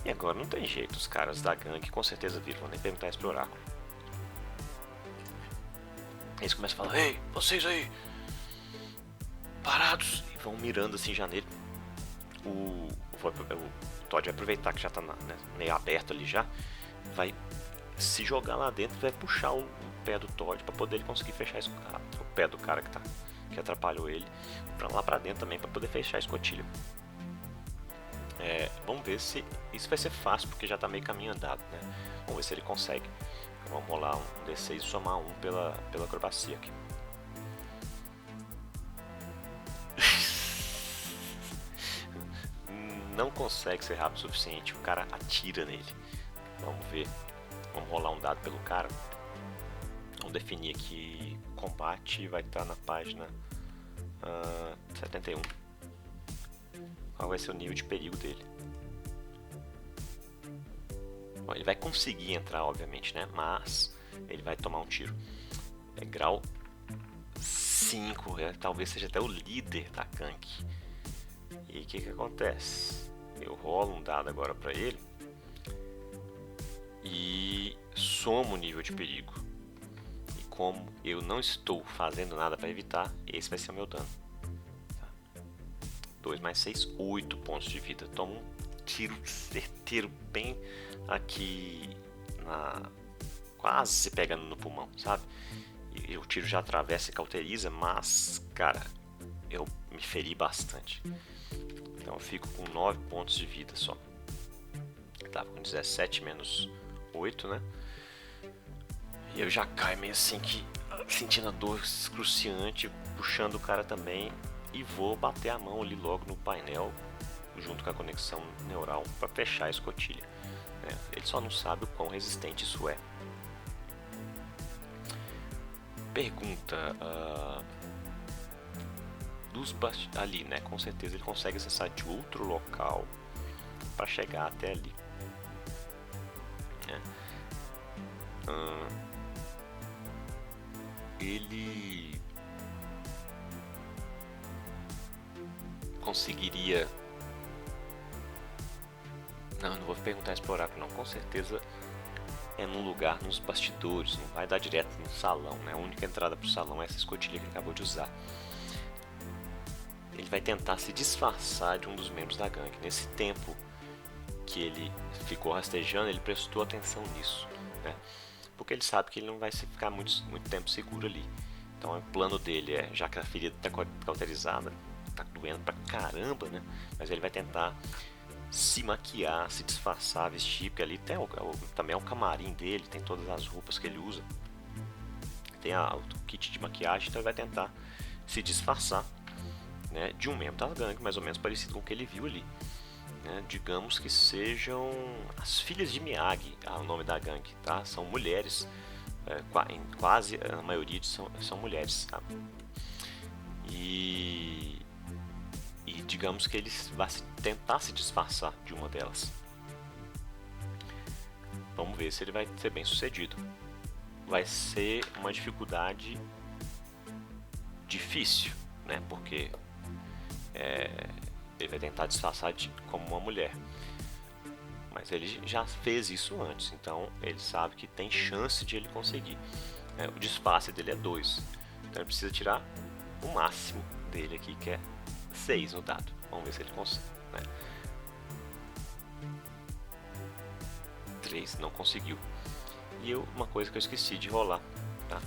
E agora não tem jeito, os caras da gangue com certeza viram, vou nem perguntar isso pro oráculo. Eles começam a falar: ei, vocês aí, parados! E vão mirando assim já nele. O Todd vai aproveitar que já tá meio aberto ali já, vai se jogar lá dentro, vai puxar o pé do Todd para poder ele conseguir fechar o pé do cara que atrapalhou ele lá para dentro também para poder fechar a escotilha. Vamos ver se isso vai ser fácil porque já tá meio caminho andado, né? Vamos ver se ele consegue. Vamos rolar um D6 e somar 1 pela acrobacia aqui. Não consegue ser rápido o suficiente, o cara atira nele. Vamos ver. Vamos rolar um dado pelo cara. Vamos definir aqui. Combate vai estar na página 71. Qual vai ser o nível de perigo dele? Bom, ele vai conseguir entrar, obviamente, né? Mas ele vai tomar um tiro. É grau 5. Talvez seja até o líder da gangue. E o que acontece? Eu rolo um dado agora para ele e somo o nível de perigo. E como eu não estou fazendo nada para evitar, esse vai ser o meu dano. 2 mais 6, 8 pontos de vida. Tomo um tiro certeiro bem aqui quase se pegando no pulmão, sabe? E o tiro já atravessa e cauteriza, mas, cara, eu me feri bastante. Então eu fico com 9 pontos de vida só. Eu tava com 17 menos 8, né? E eu já caio meio assim que sentindo a dor excruciante, puxando o cara também. E vou bater a mão ali logo no painel, junto com a conexão neural, para fechar a escotilha. Ele só não sabe o quão resistente isso é. Pergunta: ali, né? Com certeza ele consegue acessar de outro local para chegar até ali, né? Ele conseguiria... Não vou perguntar isso pro oráculo, não. Com certeza é num lugar, nos bastidores, não vai dar direto no salão, né? A única entrada pro salão é essa escotilha que ele acabou de usar. Ele vai tentar se disfarçar de um dos membros da gangue. Nesse tempo que ele ficou rastejando, ele prestou atenção nisso, né? Porque ele sabe que ele não vai ficar muito tempo seguro ali. Então o plano dele é, já que a ferida está cauterizada, tá doendo pra caramba, né? Mas ele vai tentar se maquiar, se disfarçar, vestir, porque ali tem também é o camarim dele, tem todas as roupas que ele usa, tem o kit de maquiagem, então ele vai tentar se disfarçar, né, de um membro da gangue, mais ou menos parecido com o que ele viu ali, né? Digamos que sejam as filhas de Miyagi, o nome da gangue, tá? São mulheres, quase a maioria são mulheres, tá? E digamos que ele vai tentar se disfarçar de uma delas. Vamos ver se ele vai ser bem sucedido. Vai ser uma dificuldade difícil, né? Porque ele vai tentar disfarçar como uma mulher. Mas ele já fez isso antes, então ele sabe que tem chance de ele conseguir. O disfarce dele é 2, então ele precisa tirar o máximo dele aqui, que é 6 no dado. Vamos ver se ele consegue, né? 3, não conseguiu. E uma coisa que eu esqueci de rolar, tá?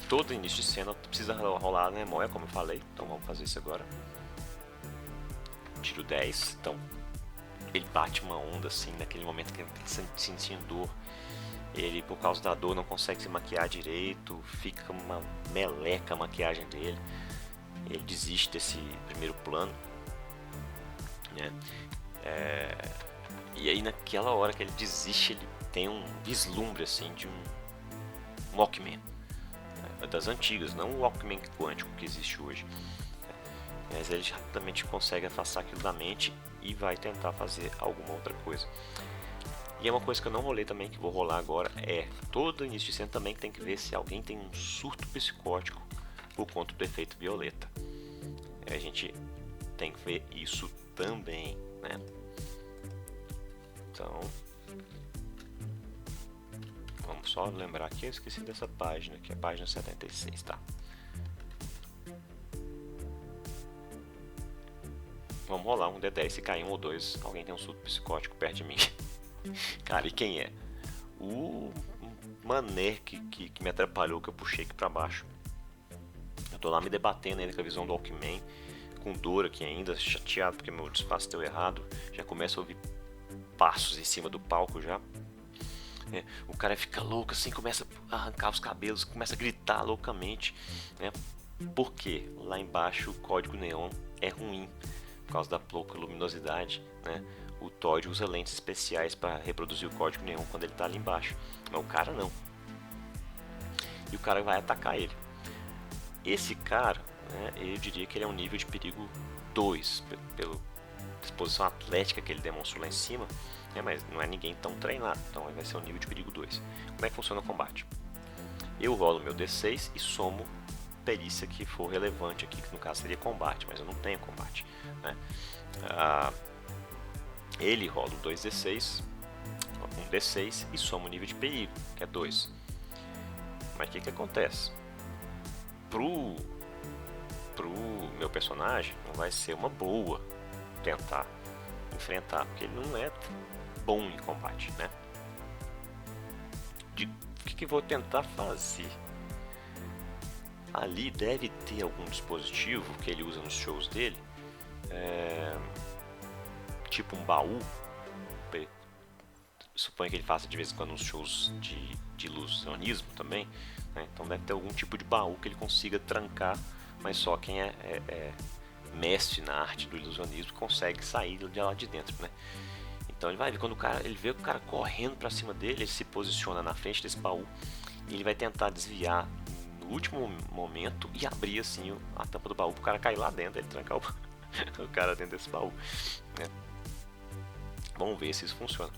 Todo início de cena precisa rolar a memória, como eu falei. Então vamos fazer isso agora. Tiro 10. Então ele bate uma onda assim, naquele momento que ele está sentindo dor. Ele, por causa da dor, não consegue se maquiar direito. Fica uma meleca a maquiagem dele. Ele desiste desse primeiro plano, né? E aí naquela hora que ele desiste, ele tem um vislumbre assim de um Walkman, das antigas, não o Walkman quântico que existe hoje. Mas ele rapidamente consegue afastar aquilo da mente e vai tentar fazer alguma outra coisa. E é uma coisa que eu não rolei também, que vou rolar agora, todo início de cena também tem que ver se alguém tem um surto psicótico por conta do efeito violeta. A gente tem que ver isso também, né? Então, vamos só lembrar aqui, eu esqueci dessa página, que é a página 76, tá? Vamos rolar um D10, se cair 1 ou 2, alguém tem um surto psicótico perto de mim. Cara, e quem é? O mané que me atrapalhou, que eu puxei aqui pra baixo. Eu tô lá me debatendo ainda com a visão do Walkman, com dor aqui ainda, chateado porque meu disfarce deu errado. Já começa a ouvir passos em cima do palco já. O cara fica louco assim, começa a arrancar os cabelos, começa a gritar loucamente, né? Porque lá embaixo o código neon é ruim por causa da pouca luminosidade, né? O Todd usa lentes especiais para reproduzir o código neon quando ele está ali embaixo, mas o cara não. E o cara vai atacar ele. Esse cara, né, eu diria que ele é um nível de perigo 2, pela disposição atlética que ele demonstrou lá em cima, mas não é ninguém tão treinado, então vai ser um nível de perigo 2. Como é que funciona o combate? Eu rolo meu D6 e somo perícia que for relevante aqui, que no caso seria combate, mas eu não tenho combate, né? Ele rola um 2D6, um D6 e soma o nível de perigo, que é 2. Mas o que acontece? Pro meu personagem não vai ser uma boa tentar enfrentar, porque ele não é bom em combate, né? O que eu vou tentar fazer? Ali deve ter algum dispositivo que ele usa nos shows dele, tipo um baú. Suponho que ele faça de vez em quando uns shows de ilusionismo também, né? Então deve ter algum tipo de baú que ele consiga trancar, mas só quem é mestre na arte do ilusionismo consegue sair de lá de dentro, né? Então ele vai ver quando ele vê o cara correndo para cima dele, ele se posiciona na frente desse baú e ele vai tentar desviar no último momento e abrir assim a tampa do baú pro cara cair lá dentro, ele trancar o cara dentro desse baú, né? Vamos ver se isso funciona.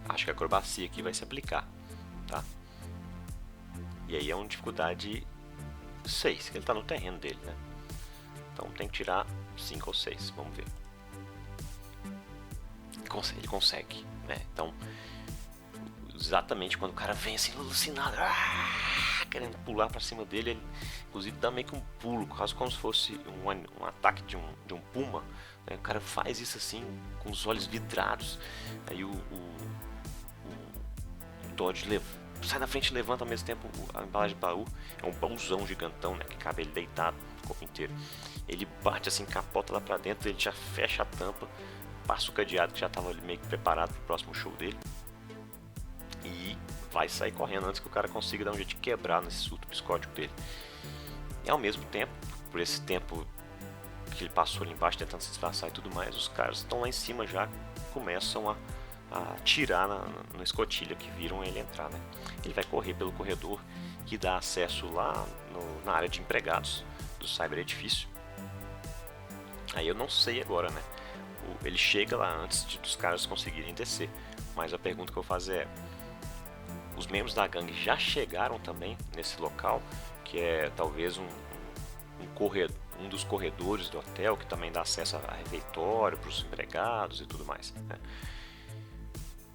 Acho que a acrobacia aqui vai se aplicar, tá? E aí é uma dificuldade 6, que ele tá no terreno dele, né? Então tem que tirar 5 ou 6, vamos ver. Ele consegue, né? Então, exatamente quando o cara vem assim, alucinado, querendo pular pra cima dele, ele inclusive dá meio que um pulo, quase como se fosse um ataque de um puma, né? O cara faz isso assim, com os olhos vidrados, aí o Dodge sai da frente e levanta ao mesmo tempo a embalagem do baú. É um baúzão gigantão, né, que cabe ele deitado o corpo inteiro. Ele bate assim, capota lá pra dentro, ele já fecha a tampa, passa o cadeado que já estava meio que preparado pro próximo show dele e vai sair correndo antes que o cara consiga dar um jeito de quebrar nesse surto psicótico dele. E ao mesmo tempo, por esse tempo que ele passou ali embaixo tentando se disfarçar e tudo mais, os caras estão lá em cima já, começam a tirar na escotilha que viram ele entrar, né? Ele vai correr pelo corredor que dá acesso lá na área de empregados do cyber edifício. Aí eu não sei agora, né? Ele chega lá antes dos caras conseguirem descer, mas a pergunta que eu vou fazer é: os membros da gangue já chegaram também nesse local, que é talvez um dos corredores do hotel, que também dá acesso a refeitório para os empregados e tudo mais, né?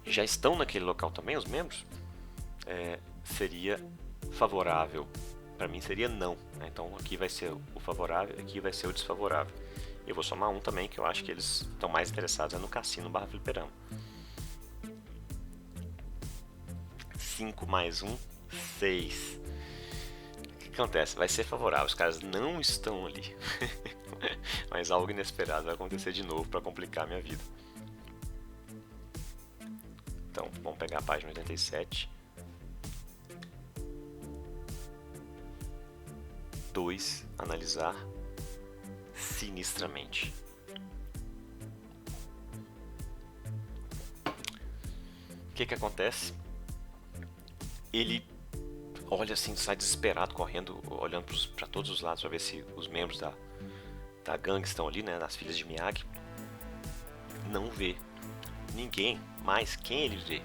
Já estão naquele local também os membros? Seria favorável. Para mim seria não, né? Então aqui vai ser o favorável, aqui vai ser o desfavorável. Eu vou somar um também, que eu acho que eles estão mais interessados no cassino / fliperama. 5 mais 1, 6. O que acontece? Vai ser favorável, os caras não estão ali. Mas algo inesperado vai acontecer de novo para complicar a minha vida. Então, vamos pegar a página 87. 2. Analisar sinistramente. O que acontece? Ele olha assim, sai desesperado, correndo, olhando para todos os lados para ver se os membros da gangue estão ali, né, das filhas de Miyagi. Não vê ninguém, mas quem ele vê?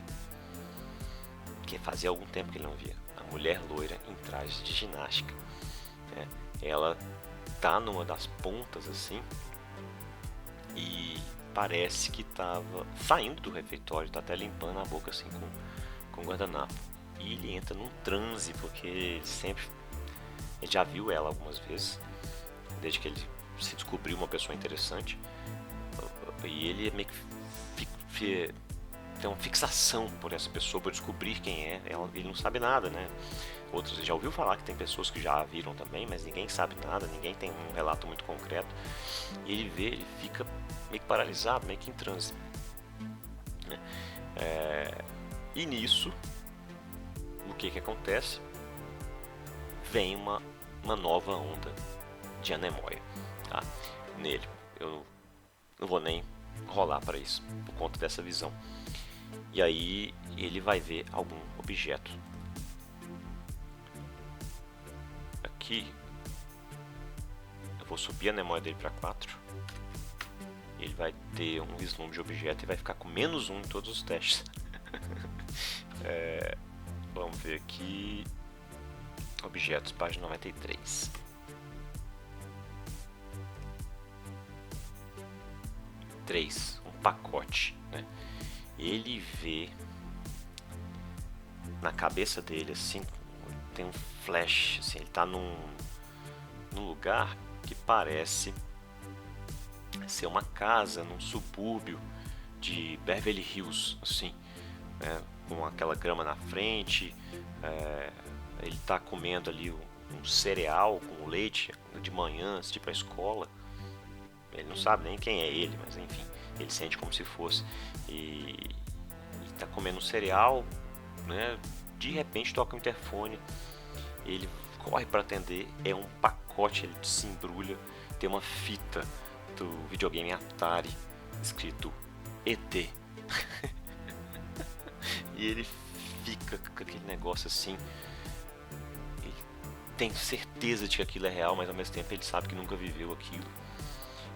Que fazia algum tempo que ele não via. A mulher loira em trajes de ginástica. Ela tá numa das pontas assim e parece que tava saindo do refeitório, tá até limpando a boca assim com guardanapo. E ele entra num transe, porque ele já viu ela algumas vezes, desde que ele se descobriu uma pessoa interessante. E ele meio que tem uma fixação por essa pessoa, por descobrir quem é. Ele não sabe nada, né? Outros já ouviu falar que tem pessoas que já a viram também, mas ninguém sabe nada, ninguém tem um relato muito concreto. E ele fica meio que paralisado, meio que em transe, né? E nisso, o que acontece? Vem uma nova onda de anemóia, tá? Nele. Eu não vou nem rolar para isso, por conta dessa visão. E aí ele vai ver algum objeto. Aqui eu vou subir a anemóia dele para 4. Ele vai ter um vislumbre de objeto e vai ficar com -1 em todos os testes. Vamos ver aqui. Objetos, página 93. Um pacote, né? Ele vê na cabeça dele assim, tem um flash, assim, ele tá num lugar que parece ser uma casa num subúrbio de Beverly Hills, assim, né? Com aquela grama na frente. Ele tá comendo ali um cereal com leite de manhã antes de ir pra escola. Ele não sabe nem quem é ele, mas enfim, ele sente como se fosse. E tá comendo um cereal, né? De repente toca o interfone, ele corre para atender, é um pacote, ele se embrulha, tem uma fita do videogame Atari escrito ET. E ele fica com aquele negócio assim. Ele tem certeza de que aquilo é real, mas ao mesmo tempo ele sabe que nunca viveu aquilo.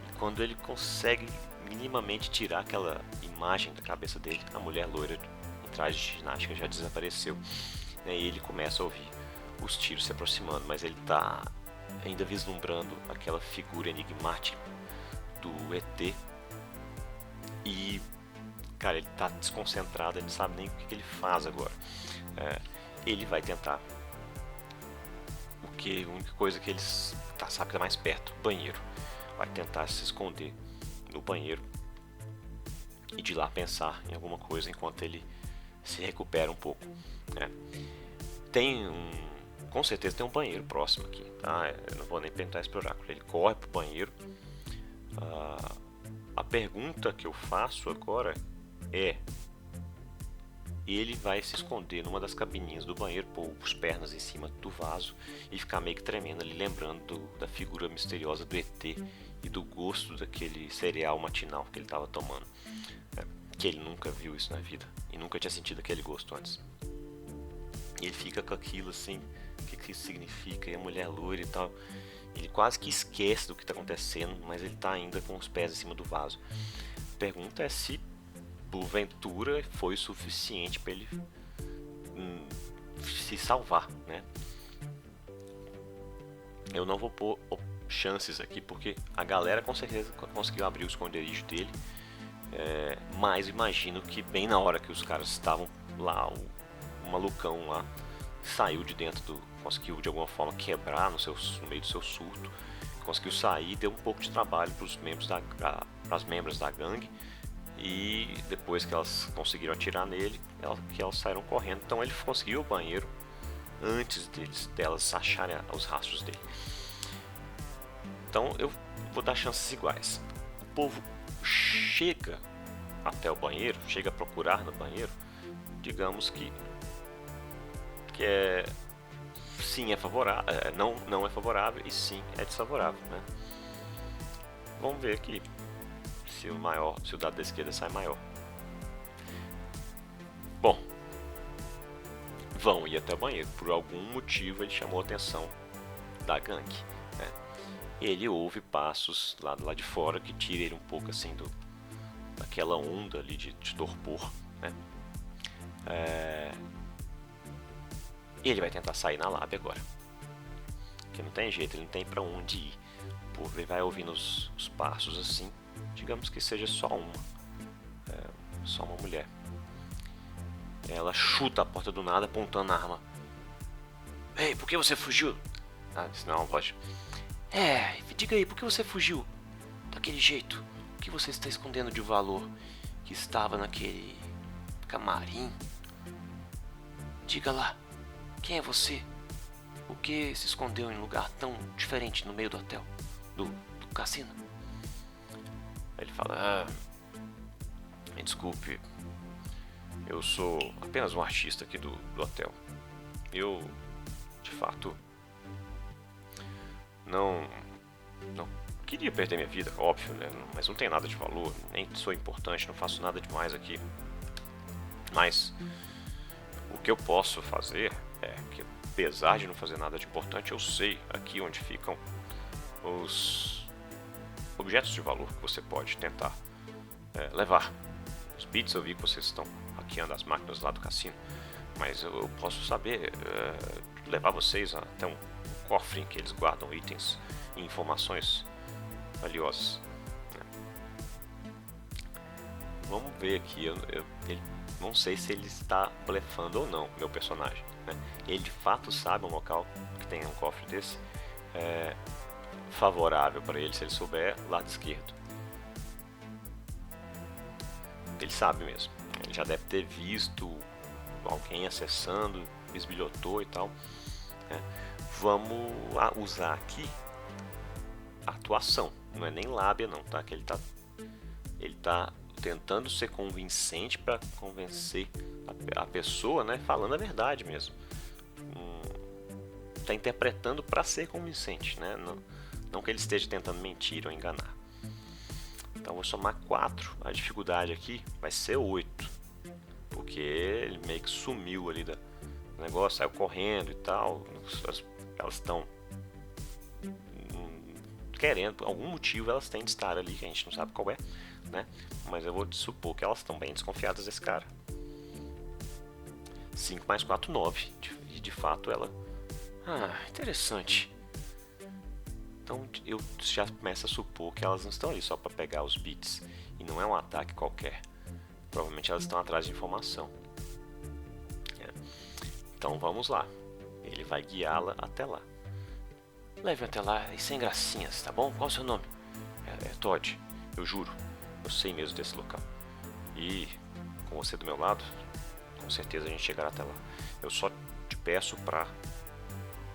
E quando ele consegue minimamente tirar aquela imagem da cabeça dele, a mulher loira em traje de ginástica já desapareceu, né? E ele começa a ouvir os tiros se aproximando, mas ele está ainda vislumbrando aquela figura enigmática do ET. E, cara, ele tá desconcentrado, ele não sabe nem o que ele faz agora. Ele vai tentar a única coisa que ele sabe que tá mais perto, banheiro. Vai tentar se esconder no banheiro e de lá pensar em alguma coisa enquanto ele se recupera um pouco, né? Com certeza tem um banheiro próximo aqui, tá? Eu não vou nem tentar esse oráculo. Ele corre pro banheiro. A pergunta que eu faço agora é: ele vai se esconder numa das cabininhas do banheiro, pôr as pernas em cima do vaso e ficar meio que tremendo ali, lembrando da figura misteriosa do ET e do gosto daquele cereal matinal que ele estava tomando, que ele nunca viu isso na vida e nunca tinha sentido aquele gosto antes. E ele fica com aquilo assim, o que isso significa, e a mulher loira e tal. Ele quase que esquece do que está acontecendo, mas ele está ainda com os pés em cima do vaso. A pergunta é se porventura foi suficiente para ele se salvar, né? Eu não vou pôr chances aqui, porque a galera com certeza conseguiu abrir o esconderijo dele, mas imagino que bem na hora que os caras estavam lá, o malucão lá saiu de dentro conseguiu de alguma forma quebrar no meio do seu surto, conseguiu sair, deu um pouco de trabalho para os membros da gangue, e depois que elas conseguiram atirar nele, elas saíram correndo. Então ele conseguiu o banheiro antes delas acharem os rastros dele. Então eu vou dar chances iguais. O povo chega até o banheiro, chega a procurar no banheiro, digamos que sim é favorável, não é favorável, e sim é desfavorável, né? Vamos ver aqui se o dado da esquerda sai maior. Bom, vão ir até o banheiro. Por algum motivo ele chamou a atenção da gangue, né? Ele ouve passos lá de fora que tira ele um pouco assim daquela onda ali de torpor, né? E ele vai tentar sair na lábia agora, que não tem jeito, ele não tem pra onde ir. Ele vai ouvindo os passos assim, digamos que seja só uma mulher. Ela chuta a porta do nada, apontando a arma. Ei, por que você fugiu? Não, voz. Diga aí, por que você fugiu daquele jeito? O que você está escondendo de valor que estava naquele camarim? Diga lá, quem é você? O que se escondeu em um lugar tão diferente no meio do hotel, do cassino? Ele fala: me desculpe, eu sou apenas um artista aqui do hotel. Eu, de fato, não queria perder minha vida, óbvio, né? Mas não tem nada de valor, nem sou importante, não faço nada demais aqui. Mas o que eu posso fazer é que, apesar de não fazer nada de importante, eu sei aqui onde ficam os objetos de valor que você pode tentar levar. Os bits, eu vi que vocês estão hackeando as máquinas lá do cassino, mas eu posso saber levar vocês até um cofre em que eles guardam itens e informações valiosas. Vamos ver aqui, ele não sei se ele está blefando ou não, meu personagem, né? Ele de fato sabe um local que tem um cofre desse, favorável para ele se ele souber, lado esquerdo. Ele sabe mesmo, ele já deve ter visto alguém acessando, bisbilhotou e tal, né? Vamos usar aqui a atuação, não é nem lábia não, tá? Que ele tá tentando ser convincente para convencer a pessoa, né? Falando a verdade mesmo. Tá interpretando para ser convincente, né? Não que ele esteja tentando mentir ou enganar. Então vou somar 4. A dificuldade aqui vai ser 8. Porque ele meio que sumiu ali do negócio, saiu correndo e tal. Elas estão querendo, por algum motivo elas têm de estar ali, que a gente não sabe qual é, né? Mas eu vou supor que elas estão bem desconfiadas desse cara. 5 mais 4, 9. E de fato ela... interessante. Então eu já começo a supor que elas não estão ali só para pegar os bits. E não é um ataque qualquer. Provavelmente elas estão atrás de informação. Então vamos lá. Ele vai guiá-la até lá. Leve até lá e sem gracinhas, tá bom? Qual o seu nome? É Todd. Eu juro. Eu sei mesmo desse local. E com você do meu lado, com certeza a gente chegará até lá. Eu só te peço pra,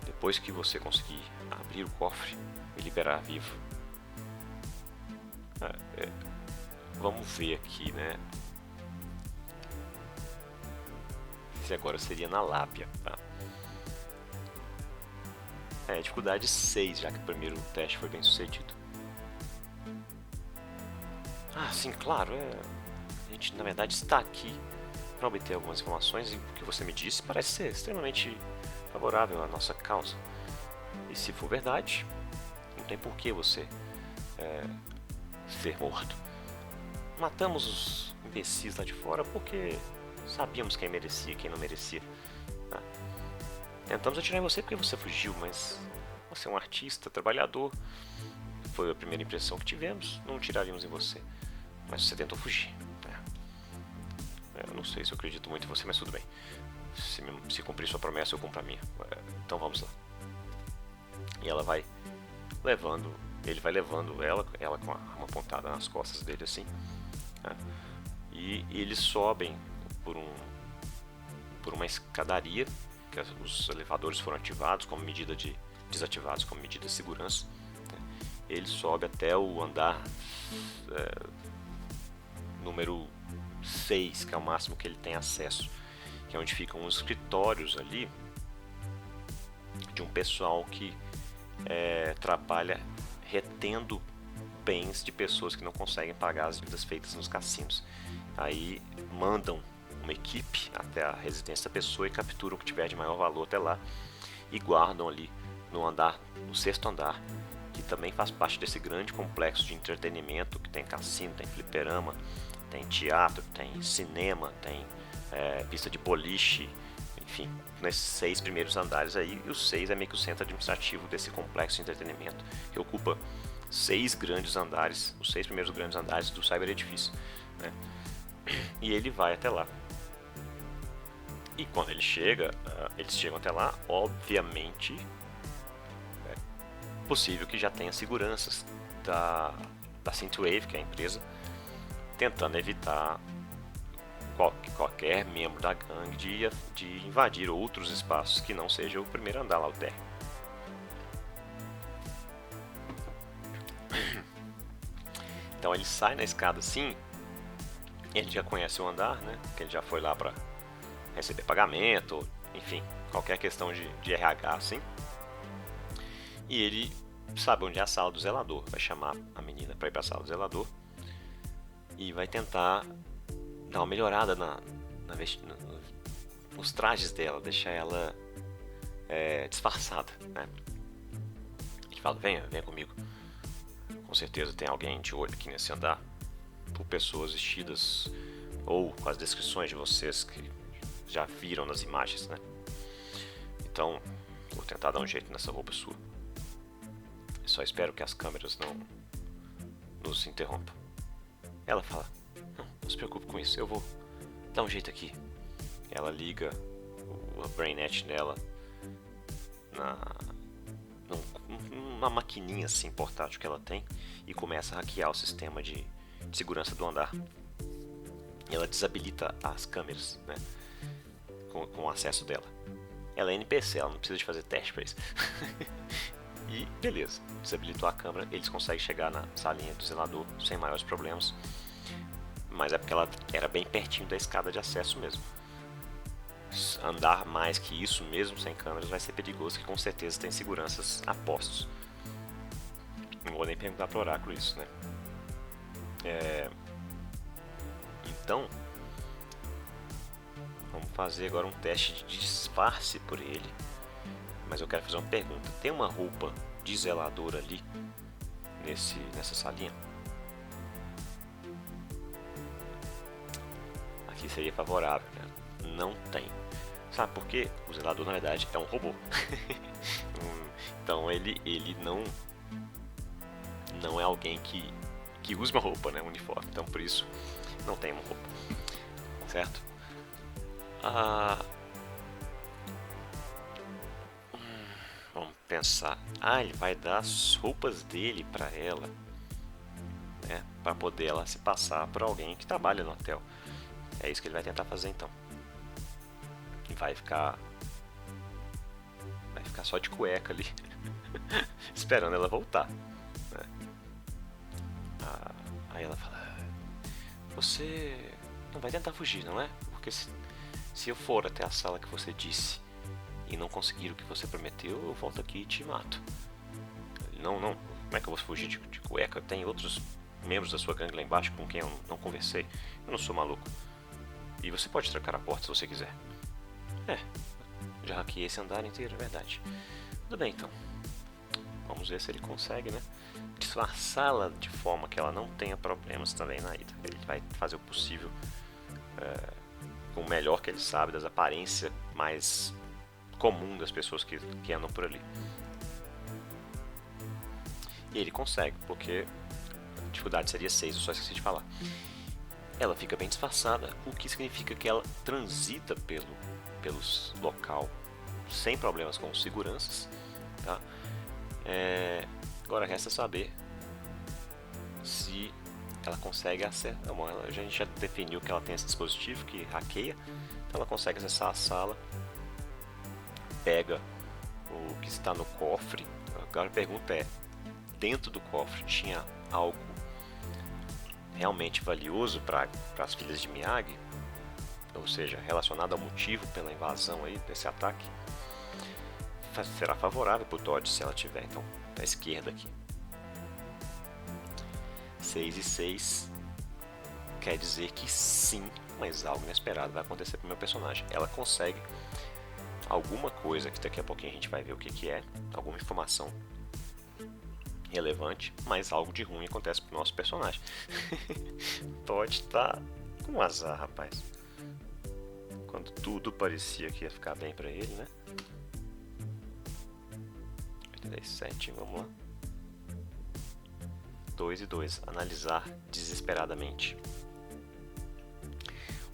depois que você conseguir abrir o cofre, me liberar vivo. Vamos ver aqui, né? Esse agora seria na lábia, tá? Dificuldade 6, já que o primeiro teste foi bem sucedido. Sim, claro. A gente, na verdade, está aqui para obter algumas informações e o que você me disse parece ser extremamente favorável à nossa causa. E se for verdade, não tem por que você ser morto. Matamos os imbecis lá de fora porque sabíamos quem merecia e quem não merecia. Tentamos atirar em você porque você fugiu, mas você é um artista, trabalhador. Foi a primeira impressão que tivemos, não tiraríamos em você. Mas você tentou fugir. Eu não sei se eu acredito muito em você, mas tudo bem. Se cumprir sua promessa, eu cumpro a minha. Então vamos lá. E ela vai levando, ele vai levando ela com a arma apontada nas costas dele assim. E eles sobem por uma escadaria, que os elevadores foram ativados como medida de desativados como medida de segurança. Ele sobe até o andar número 6, que é o máximo que ele tem acesso, que é onde ficam os escritórios ali de um pessoal que trabalha retendo bens de pessoas que não conseguem pagar as dívidas feitas nos cassinos. Aí mandam uma equipe até a residência da pessoa e capturam o que tiver de maior valor até lá e guardam ali no sexto andar, que também faz parte desse grande complexo de entretenimento que tem cassino, tem fliperama, tem teatro, tem cinema, tem pista de boliche, enfim, nesses 6 primeiros andares aí. E os 6 é meio que o centro administrativo desse complexo de entretenimento, que ocupa 6 grandes andares, os 6 primeiros grandes andares do cyberedifício, né? E ele vai até lá. E quando eles chegam até lá, obviamente é possível que já tenha seguranças da Synthwave, que é a empresa, tentando evitar qualquer membro da gangue de invadir outros espaços que não seja o primeiro andar lá, o térreo. Então ele sai na escada assim, ele já conhece o andar, né? Que ele já foi lá para receber pagamento, enfim, qualquer questão de RH assim. E ele sabe onde é a sala do zelador, vai chamar a menina para ir para a sala do zelador e vai tentar dar uma melhorada nos trajes dela, deixar ela disfarçada, né? Ele fala: venha comigo. Com certeza tem alguém de olho aqui nesse andar, por pessoas vestidas ou com as descrições de vocês que já viram nas imagens, né? Então, vou tentar dar um jeito nessa roupa sua. Só espero que as câmeras não nos interrompam. Ela fala: não se preocupe com isso, eu vou dar um jeito aqui. Ela liga a BrainNet dela numa maquininha assim portátil que ela tem e começa a hackear o sistema de segurança do andar. E ela desabilita as câmeras, né, com o acesso dela. Ela é NPC, ela não precisa de fazer teste para isso. E beleza, desabilitou a câmera, eles conseguem chegar na salinha do zelador sem maiores problemas. Mas é porque ela era bem pertinho da escada de acesso mesmo. Andar mais que isso mesmo sem câmeras vai ser perigoso, que com certeza tem seguranças a postos. Não vou nem perguntar pro oráculo isso, né? Então, vamos fazer agora um teste de disfarce por ele. Mas eu quero fazer uma pergunta. Tem uma roupa de zelador ali nessa salinha? Aqui seria favorável, né? Não tem. Sabe por quê? O zelador na verdade é um robô. Então ele não é alguém que usa uma roupa, né? Um uniforme. Então por isso não tem uma roupa. Certo? Vamos pensar. Ele vai dar as roupas dele para ela, né? Para poder ela se passar por alguém que trabalha no hotel. É isso que ele vai tentar fazer então. E vai ficar só de cueca ali, esperando ela voltar, né? Aí ela fala: você não vai tentar fugir, não é? Porque se eu for até a sala que você disse e não conseguir o que você prometeu, eu volto aqui e te mato. Não, como é que eu vou fugir de cueca? Tem outros membros da sua gangue lá embaixo com quem eu não conversei. Eu não sou maluco. E você pode trancar a porta se você quiser. Já hackeei esse andar inteiro, é verdade. Tudo bem então. Vamos ver se ele consegue, né? Disfarçá-la de forma que ela não tenha problemas também na ida. Ele vai fazer o possível com o melhor que ele sabe das aparências mais comum das pessoas que andam por ali. E ele consegue, porque a dificuldade seria 6, eu só esqueci de falar. Ela fica bem disfarçada, o que significa que ela transita pelos local sem problemas com os seguranças, tá? Agora resta saber se ela consegue acessar. Bom, a gente já definiu que ela tem esse dispositivo que hackeia, então ela consegue acessar a sala, pega o que está no cofre. Agora a pergunta é: dentro do cofre tinha algo realmente valioso para as filhas de Miyagi? Ou seja, relacionado ao motivo pela invasão aí, desse ataque? Será favorável para o Todd se ela tiver. Então, à esquerda aqui. 6 e 6 quer dizer que sim, mas algo inesperado vai acontecer para o meu personagem. Ela consegue alguma coisa, que daqui a pouquinho a gente vai ver o que é, alguma informação relevante, mas algo de ruim acontece pro nosso personagem. Todd tá com azar, rapaz. Quando tudo parecia que ia ficar bem pra ele, né? 87, vamos lá. 2 e 2, analisar desesperadamente.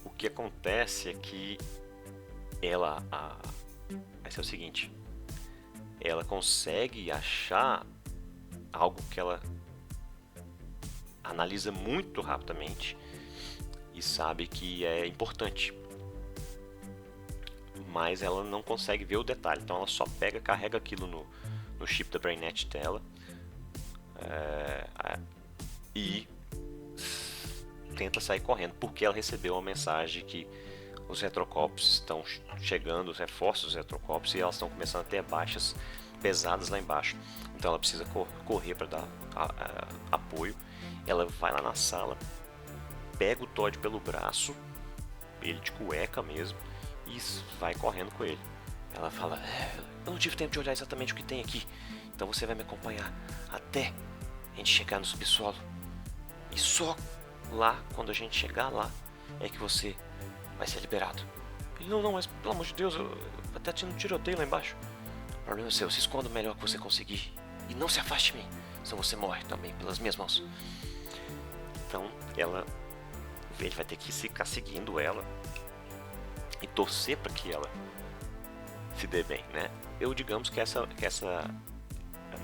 O que acontece é que vai ser o seguinte: ela consegue achar algo que ela analisa muito rapidamente e sabe que é importante, mas ela não consegue ver o detalhe, então ela só carrega aquilo no chip da BrainNet dela e tenta sair correndo, porque ela recebeu uma mensagem que os retrocopos estão chegando, os reforços dos retrocopos, e elas estão começando a ter baixas pesadas lá embaixo. Então ela precisa correr para dar apoio. Ela vai lá na sala, pega o Todd pelo braço, ele de cueca mesmo, e vai correndo com ele. Ela fala: eu não tive tempo de olhar exatamente o que tem aqui, então você vai me acompanhar até a gente chegar no subsolo. E só lá, quando a gente chegar lá, é que você vai ser liberado. Ele: não, mas pelo amor de Deus, vai estar tendo um tiroteio lá embaixo. O problema é seu, se esconda o melhor que você conseguir. E não se afaste de mim, senão você morre também pelas minhas mãos. Então ele vai ter que ficar seguindo ela e torcer para que ela se dê bem, né? Digamos que essa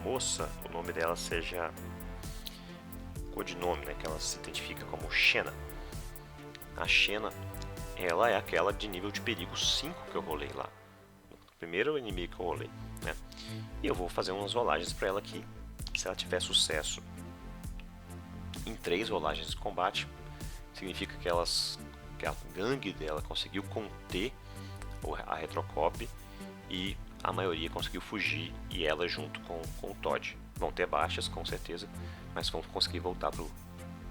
moça, o nome dela seja codinome, né? Que ela se identifica como Xena. A Xena, ela é aquela de nível de perigo 5 que eu rolei lá. O primeiro inimigo que eu rolei, né? E eu vou fazer umas rolagens para ela aqui. Se ela tiver sucesso em 3 rolagens de combate, significa que a gangue dela conseguiu conter a Retrocop e a maioria conseguiu fugir, e ela junto com o Todd. Vão ter baixas com certeza, mas vão conseguir voltar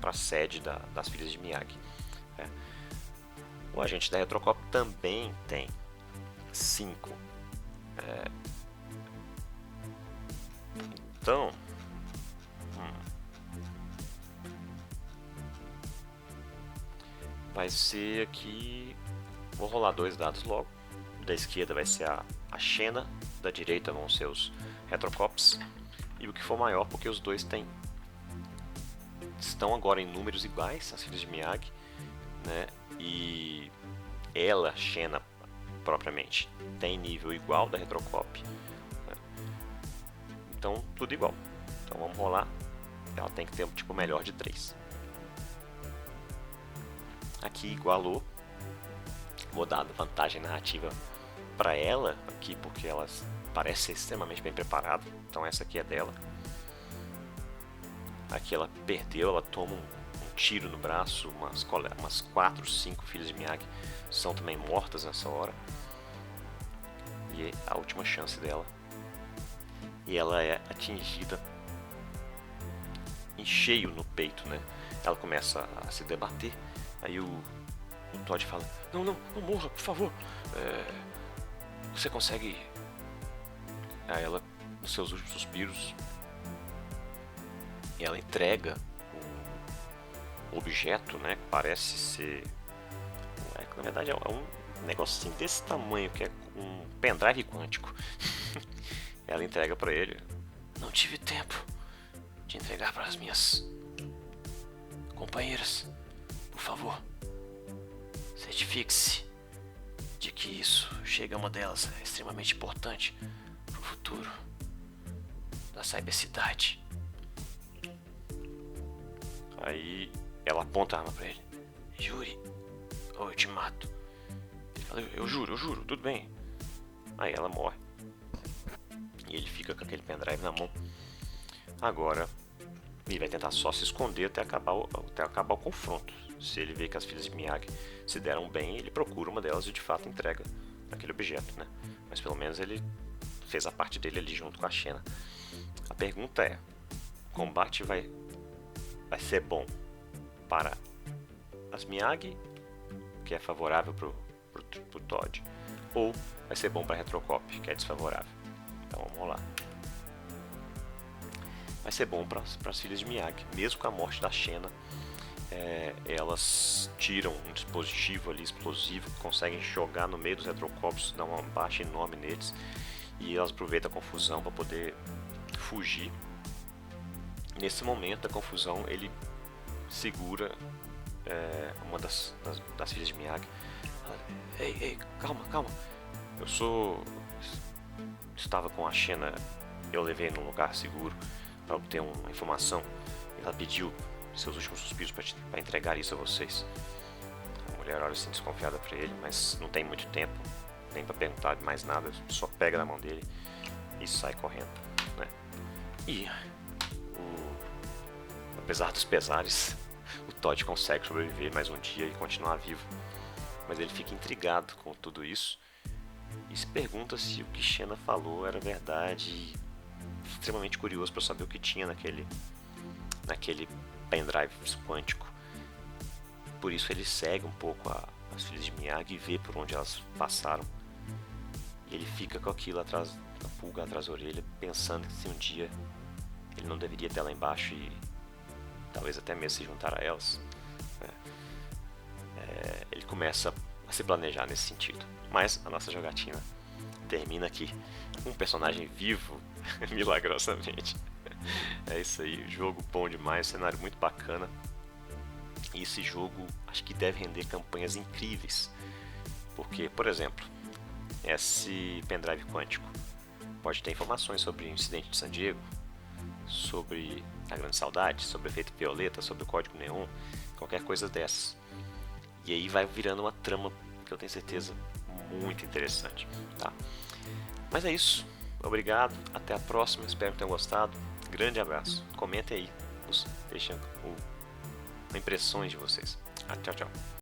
para a sede das filhas de Miyagi. O agente da Retrocop também tem 5. Então, vai ser aqui. Vou rolar 2 dados logo. Da esquerda vai ser a Xena, da direita vão ser os Retrocops. E o que for maior, porque os dois estão agora em números iguais, as filhas de Miyagi, né? E ela, Xena, propriamente, tem nível igual da Retrocop, né? Então, tudo igual. Então vamos rolar. Ela tem que ter um tipo melhor de 3. Aqui igualou. Vou dar vantagem narrativa para ela aqui, porque ela parece ser extremamente bem preparada. Então essa aqui é dela. Aqui ela perdeu, ela toma um tiro no braço. Umas 4, 5 filhas de Miyagi são também mortas nessa hora. E é a última chance dela. E ela é atingida em cheio no peito, né? Ela começa a se debater. Aí o Todd fala: não morra, por favor. Você consegue. Aí ela, nos seus últimos suspiros, ela entrega o objeto, né? Que parece ser. Na verdade é um negocinho desse tamanho, que é um pendrive quântico. Ela entrega para ele. Não tive tempo de entregar para as minhas companheiras. Por favor, certifique-se de que isso chega a uma delas. É extremamente importante para o futuro da cybercidade. Aí ela aponta a arma para ele. Jure, ou eu te mato. Ele fala: eu juro, tudo bem. Aí ela morre. E ele fica com aquele pendrive na mão. Agora ele vai tentar só se esconder até acabar o confronto. Se ele vê que as filhas de Miyagi se deram bem, ele procura uma delas e de fato entrega aquele objeto, né? Mas pelo menos ele fez a parte dele ali junto com a Xena. A pergunta é: o combate vai ser bom para as Miyagi, que é favorável pro Todd, ou vai ser bom para a Retrocop, que é desfavorável? Então vamos lá. Vai ser bom para as filhas de Miyagi, mesmo com a morte da Xena. Elas tiram um dispositivo ali explosivo que conseguem jogar no meio dos Retrocops, dar uma baixa enorme neles, e elas aproveitam a confusão para poder fugir. Nesse momento da confusão, ele segura uma das filhas de Miyagi. Ei, calma. Estava com a Xena, eu levei num lugar seguro para obter uma informação. Ela pediu seus últimos suspiros para entregar isso a vocês. A mulher olha assim desconfiada para ele, mas não tem muito tempo nem para perguntar mais nada, só pega na mão dele e sai correndo, né? E apesar dos pesares, o Todd consegue sobreviver mais um dia e continuar vivo, mas ele fica intrigado com tudo isso e se pergunta se o que Xena falou era verdade, e extremamente curioso para saber o que tinha naquele pendrive quântico. Por isso ele segue um pouco as filhas de Miyagi e vê por onde elas passaram. E ele fica com aquilo atrás, a pulga atrás da orelha, pensando que se um dia ele não deveria ter lá embaixo e talvez até mesmo se juntar a elas. Ele começa a se planejar nesse sentido. Mas a nossa jogatina termina aqui. Um personagem vivo, milagrosamente. É isso aí, jogo bom demais, cenário muito bacana. E esse jogo acho que deve render campanhas incríveis. Porque, por exemplo, esse pendrive quântico pode ter informações sobre o incidente de San Diego, sobre a Grande Saudade, sobre o efeito violeta, sobre o código neon, qualquer coisa dessas. E aí vai virando uma trama que eu tenho certeza muito interessante, tá? Mas é isso, obrigado, até a próxima, espero que tenham gostado. Grande abraço, comentem aí, deixem impressões de vocês. Tchau.